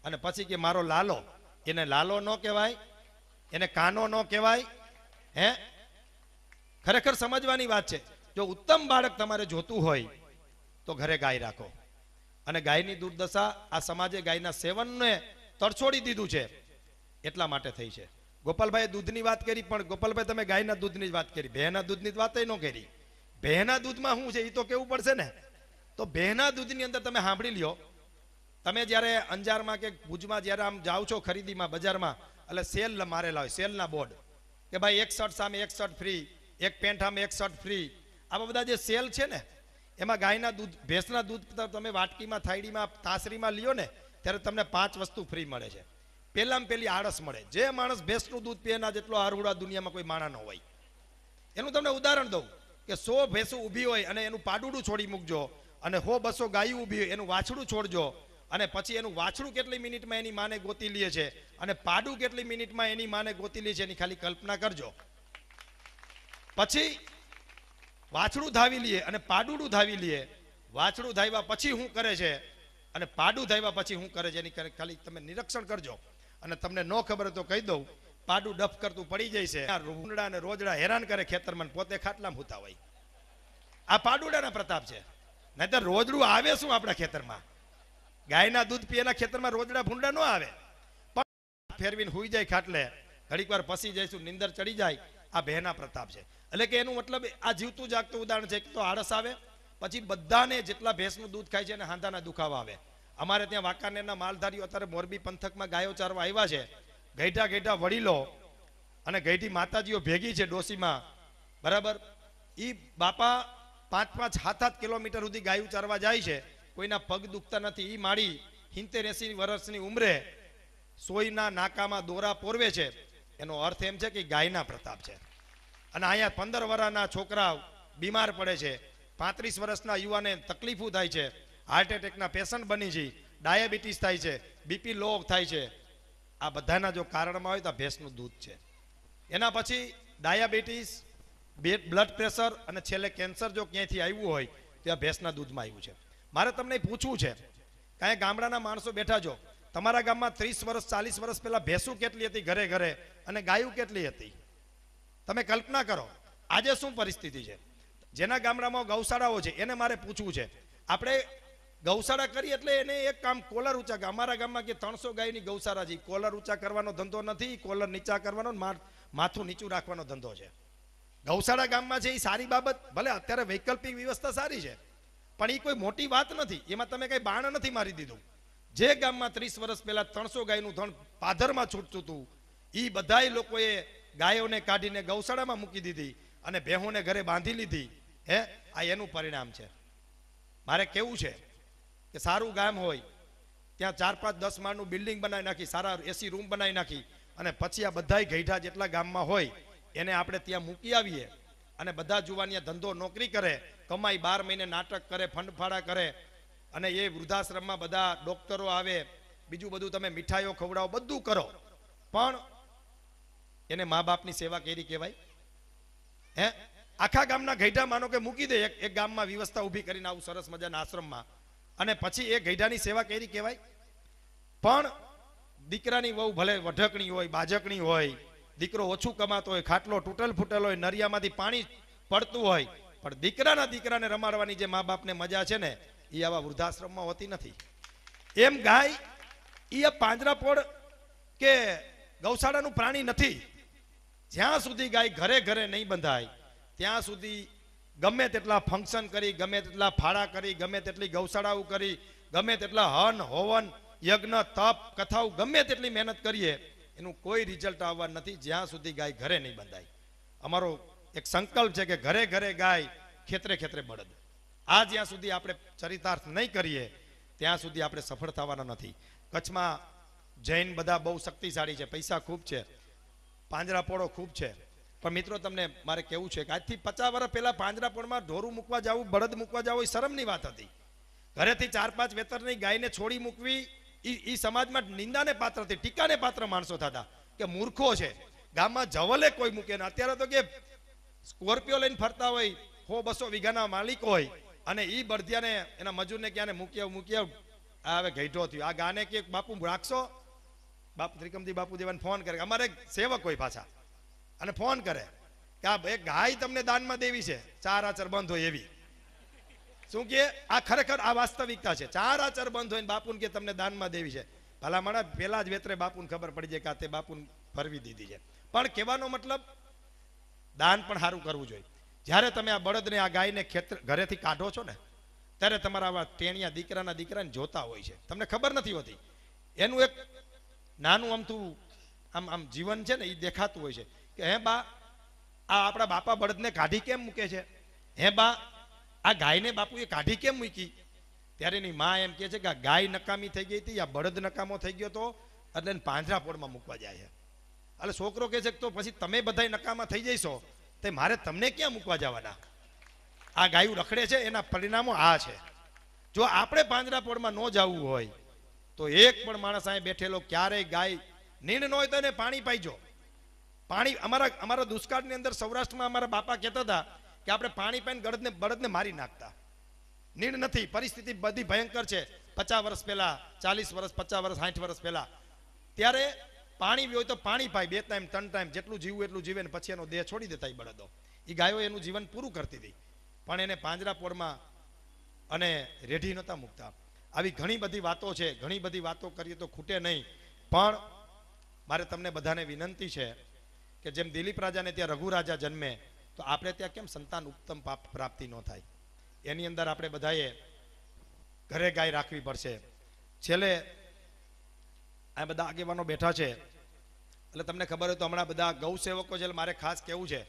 અને પછી કે મારો લાલો. એને લાલો ન કહેવાય, એને કાનો ન કહેવાય. ખરેખર સમજવાની વાત છે. જો ઉત્તમ બાળક તમારે જોતું હોય તો ઘરે ગાય રાખો. અને ગાયની દુર્દશા આ સમાજે ગાયના સેવનને તરછોડી દીધું છે એટલા માટે થઈ છે. ગોપાલભાઈએ દૂધની વાત કરી, પણ ગોપાલભાઈ તમે ગાયના દૂધની જ વાત કરી, ભેંના દૂધની વાત ન કરી. ભેંના દૂધમાં શું છે એ તો કેવું પડશે ને. તો ભેંના દૂધની અંદર તમે સાંભળી લ્યો, તમે જ્યારે અંજારમાં કે ભુજમાં જ્યારે આમ જાઓ છો ખરીદીમાં બજારમાં, એટલે સેલ મારેલા હોય, સેલના બોર્ડ કે ભાઈ એક શર્ટ સામે એક શર્ટ ફ્રી, એક પેન્ટ સામે એક શર્ટ ફ્રી. આવા બધા જે સેલ છે ને એમાં ગાયના દૂધ, ભેંસના દૂધ તમે વાટકીમાં, થાળીમાં, તાસરીમાં લ્યો ને ત્યારે તમને 5 વસ્તુ ફ્રી મળે છે. પહેલામાં પહેલી આળસ મળે. જે માણસ ભેંસનું દૂધ પીએ એના જેટલો આરુડા દુનિયામાં કોઈ માણા ન હોય. એનું તમને ઉદાહરણ દઉં કે 100 ભેંસો ઊભી હોય અને એનું પાડુડું છોડી મૂકજો અને 100-200 ગાયું ઊભી હોય એનું વાછડું છોડજો અને પછી એનું વાછડું કેટલી મિનિટમાં એની માને ગોતી લે છે અને પાડું કેટલી મિનિટમાં એની માને ગોતી લે છે એની ખાલી કલ્પના કરજો. પછી વાછડું ધાવી લે અને પાડુડું ધાવી લે. વાછડું ધાવ્યા પછી શું કરે છે અને પાડું ધાવ્યા પછી શું કરે છે એની ખાલી તમે નિરીક્ષણ કરજો. અને તમને ન ખબર તો કહી દઉં, પાડું ડફ કરતું પડી જાય છે, ભૂંડડા અને રોજડા હેરાન કરે ખેતરમાં, પોતે ખાટલામાં હુતા હોય. આ પાડુડાના પ્રતાપ છે. નહીતર રોજડું આવે શું આપણા ખેતરમાં? ગાયના દૂધ પીએના ખેતરમાં રોજડા ભૂંડા ન આવે. પણ ફેરવીને હુઈ જાય ખાટલે, ઘડીક વાર પસી જઈશું, નિંદર ચડી જાય. આ ભેંના પ્રતાપ છે. એટલે કે એનું મતલબ આ જીવતું જાગતું ઉદાહરણ છે. તો આળસ આવે, પછી બધાને જેટલા ભેંસનું દૂધ ખાય છે અને હાંધાના દુખાવા આવે. અમારે ત્યાં વાંકાનેરના માલધારીઓ અત્યારે મોરબી પંથકમાં ગાયો ચારવા આવ્યા છે. ગઈઢા ગઈઢા વડીલો અને ગઈઢી માતાજીઓ ભેગી છે ડોસીમાં, બરાબર. એ બાપા 5-5, 7-7 કિલોમીટર સુધી ગાયું ચારવા જાય છે. કોઈના પગ દુખતા નથી. એ માળી 70-80 વર્ષની ઉંમરે સોયના નાકામાં દોરા પોરવે છે. એનો અર્થ એમ છે કે ગાયના પ્રતાપ છે. અને અહીંયા 15 વર્ષના છોકરાઓ બીમાર પડે છે, 35 વર્ષના યુવાને તકલીફો થાય છે, હાર્ટ એટેકના પેશન્ટ બની છે, ડાયાબિટીસ થાય છે, બીપી લો થાય છે. આ બધાના જો કારણમાં હોય તો ભેંસનું દૂધ છે. એના પછી ડાયાબિટીસ, બ્લડ પ્રેશર અને છેલ્લે કેન્સર જો ક્યાંયથી આવ્યું હોય તો આ ભેંસના દૂધમાં આવ્યું છે. મારે તમને પૂછવું છે, કાંઈ ગામડાના માણસો બેઠા છો, તમારા ગામમાં 30 વર્ષ 40 વર્ષ પહેલા ભેંસું કેટલી હતી ઘરે ઘરે અને ગાયું કેટલી હતી? તમે કલ્પના કરો આજે શું પરિસ્થિતિ છે. જેના ગામડામાં ગૌશાળાઓ છે એને મારે પૂછવું છે. આપણે ગૌશાળા કરી એટલે એને એક કામ કોલર ઊંચા, અમારા ગામમાં કે 300 ગાયની ગૌશાળા છે. કોલર ઊંચા કરવાનો ધંધો નથી, કોલર નીચા કરવાનો, માથું નીચું રાખવાનો ધંધો છે. ગૌશાળા ગામમાં છે એ સારી બાબત, ભલે અત્યારે વૈકલ્પિક વ્યવસ્થા સારી છે, પણ એ કોઈ મોટી વાત નથી. એમાં તમે કઈ બાણ નથી મારી દીધું. જે ગામમાં 30 વર્ષ પહેલા 300 ગાયનું ધણ પાદરમાં છૂટતું હતું, એ બધાય લોકોએ ગાયોને કાઢીને ગૌશાળામાં મૂકી દીધી અને ભેહોને ઘરે બાંધી લીધી. આ એનું પરિણામ છે. મારે કેવું છે કે સારું ગામ હોય ત્યાં 4-5-10 માળનું બિલ્ડિંગ બનાવી નાખી, સારા AC રૂમ બનાવી નાખી અને પછી આ બધાય ગઈઢા જેટલા ગામમાં હોય એને આપણે ત્યાં મૂકી આવીએ અને બધા જુવાનિયા ધંધો નોકરી કરે, કમાઈ 12 મહિને નાટક કરે, ફંડફાળા કરે અને એ વૃદ્ધાશ્રમમાં બધા ડોક્ટરો આવે, બીજું બધું તમે મીઠાઈઓ ખવડાવો, બધું કરો, પણ એને મા બાપની સેવા કેરી કહેવાય? આખા ગામના ગઈઢા માનો કે મૂકી દે એક ગામમાં વ્યવસ્થા ઊભી કરીને આવું સરસ મજાના આશ્રમમાં, અને પછી એ ગઈઢાની સેવા કેરી કહેવાય? પણ દીકરાની વહુ ભલે વઢકણી હોય, બાજકણી હોય, દીકરો ઓછું કમાતો હોય, ખાટલો તૂટલ ફૂટેલ હોય, નરિયામાંથી પાણી પડતું હોય, પણ દીકરાને રમાડવાની જે મા બાપને મજા છે ને એ આવા વૃદ્ધાશ્રમમાં હોતી નથી. એમ ગાય એ પાંજરાપોળ કે ગૌશાળાનું પ્રાણી નથી. જ્યાં સુધી ગાય ઘરે ઘરે નહીં બંધાય ત્યાં સુધી ગમે તેટલા ફંક્શન કરી, ગમે તેટલા ફાળા કરી, ગમે તેટલી ગૌશાળાઓ કરી, ગમે તેટલા હન હોવન યજ્ઞ તપ કથાઓ ગમે તેટલી મહેનત કરીએ એનું કોઈ રિઝલ્ટ આવવા નથી જ્યાં સુધી ગાય ઘરે નહીં બંધાય. અમારો એક સંકલ્પ છે કે ઘરે ઘરે ગાય, ખેતરે ખેતરે બળદ. આ જ્યાં સુધી આપણે ચરિતાર્થ નહીં કરીએ ત્યાં સુધી આપણે સફળ થવાના નથી. કચ્છમાં જૈન બધા બહુ શક્તિશાળી છે, પૈસા ખૂબ છે, પાંજરાપોળો ખૂબ છે, પણ મિત્રો તમને મારે કેવું છે કે આજથી 50 વર્ષ પહેલા પાંજરાપોળમાં ઢોરું મૂકવા જવું, બળદ મૂકવા જવું એ શરમની વાત હતી. ઘરેથી 4-5 વેતરની ગાયને છોડી મૂકવી એ સમાજમાં નિંદાને પાત્ર હતી, ટીકાને પાત્ર માણસો થતા કે મૂર્ખો છે. ગામમાં જવલે કોઈ મૂકે ને અત્યારે તો કે સ્કોર્પિયો લઈને ફરતા હોય, 100-200 વીઘાના માલિક હોય અને એ બળદિયાને એના મજૂરને ક્યાં મૂક્યા હવે ગઈઢો થયો. આ ગાને કે બાપુ રાખશો, બાપુ ત્રિકમજી બાપુ દેવાને ફોન કરે, અમારે સેવક હોય પાછા અને ફોન કરે કે આ એક ગાય તમને દાનમાં દેવી છે, 4 આચર બંધ હોય એવી. શું કે આ ખરેખર આ વાસ્તવિકતા છે. 4 આચર બંધ હોય ને બાપુને કે તમને દાનમાં દેવી છે. ભલા માણા પેલા જ વેતરે બાપુને ખબર પડી જાય કે આ તે બાપુને ફરવી દીધી છે. પણ કહેવાનો મતલબ દાન પણ સારું કરવું જોઈએ. જ્યારે તમે આ બળદને આ ગાયને ઘરેથી કાઢો છો ને ત્યારે તમારા આવા ટેણિયા દીકરાના દીકરાને જોતા હોય છે, તમને ખબર નથી હોતી. એનું એક નાનું અમથું આમ જીવન છે ને એ દેખાતું હોય છે કે હે બા આ આપણા બાપા બળદને કાઢી કેમ મૂકે છે, હે બા આ ગાયને બાપુએ કાઢી કેમ મૂકી. ત્યારે એની માં એમ કહે છે કે આ ગાય નકામી થઈ ગઈ હતી, આ બળદ નકામો થઈ ગયો હતો એટલે એને પાંજરાપોળમાં મૂકવા જાય છે. એટલે છોકરો કહે છે કે તો પછી તમે બધા નકામા થઈ જઈશો તે મારે તમને ક્યાં મૂકવા જવાના. આ ગાયું રખડે છે એના પરિણામો આ છે. જો આપણે પાંજરાપોળમાં ન જવું હોય તો એક પણ માણસ અહીં બેઠેલો ક્યારેય ગાય નીણ ન હોય તો એને પાણી પાઈજો. પાણી અમારા દુષ્કાળની અંદર સૌરાષ્ટ્રમાં અમારા બાપા કહેતા હતા કે આપણે પાણી પાઈને બળદને મારી નાખતા. નીણ નથી, પરિસ્થિતિ બધી ભયંકર છે. 50 વર્ષ પહેલા, 40 વર્ષ, 50 વર્ષ, 60 વર્ષ પહેલા ત્યારે પાણી હોય તો પાણી પાય, 2 ટાઈમ 3 ટાઈમ જેટલું જીવવું એટલું જીવે ને પછી એનો દેહ છોડી દેતા. બળદો એ ગાયો એનું જીવન પૂરું કરતી હતી પણ એને પાંજરાપોળમાં અને રેઢી નહોતા મૂકતા. આવી ઘણી બધી વાતો છે, ઘણી બધી વાતો કરીએ તો ખૂટે નહીં. પણ મારે તમને બધાને વિનંતી છે કે જેમ દિલીપ રાજાને ત્યાં રઘુ રાજા જન્મે તો આપણે ત્યાં કેમ સંતાન ઉત્તમ પ્રાપ્તિ ન થાય. એની અંદર આપણે બધાએ ઘરે ગાય રાખવી પડશે. છેલ્લે આ બધા આગેવાનો બેઠા છે એટલે તમને ખબર હોય તો હમણાં બધા ગૌ સેવકો છે, મારે ખાસ કહેવું છે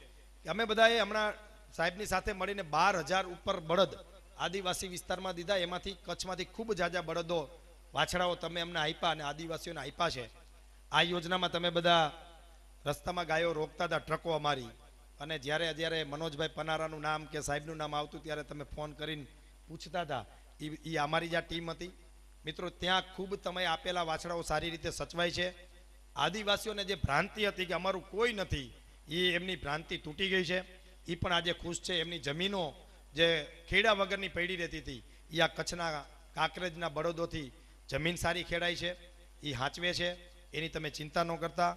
કે અમે બધાએ હમણાં સાહેબની સાથે મળીને 12,000 ઉપર બળદ આદિવાસી વિસ્તારમાં દીધા. એમાંથી કચ્છમાંથી ખૂબ જાજા બળદો વાછડાઓ તમે અમને આપ્યા અને આદિવાસીઓને આપ્યા છે. આ યોજનામાં તમે બધા રસ્તામાં ગાયો રોકતા હતા ટ્રકો અમારી, અને જ્યારે મનોજભાઈ પનારાનું નામ કે સાહેબનું નામ આવતું ત્યારે તમે ફોન કરીને પૂછતા હતા. એ અમારી જે ટીમ હતી મિત્રો, ત્યાં ખૂબ તમે આપેલા વાછડાઓ સારી રીતે સચવાય છે. આદિવાસીઓને જે ભ્રાંતિ હતી કે અમારું કોઈ નથી એ એમની ભ્રાંતિ તૂટી ગઈ છે. એ પણ આજે ખુશ છે. એમની જમીનો જે ખેડા વગરની પડી રહેતી હતી એ આ કચ્છના કાંકરેજના બળદોથી જમીન સારી ખેડાય છે, એ હાંચવે છે. એની તમે ચિંતા ન કરતા.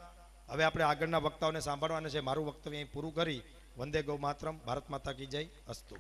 હવે આપણે આગળના વક્તાઓને સાંભળવાના છે. મારું વક્તવ્ય અહીં પૂરું કરી વંદે ગૌ માતરમ, ભારત માતા કી જય, અસ્તુ.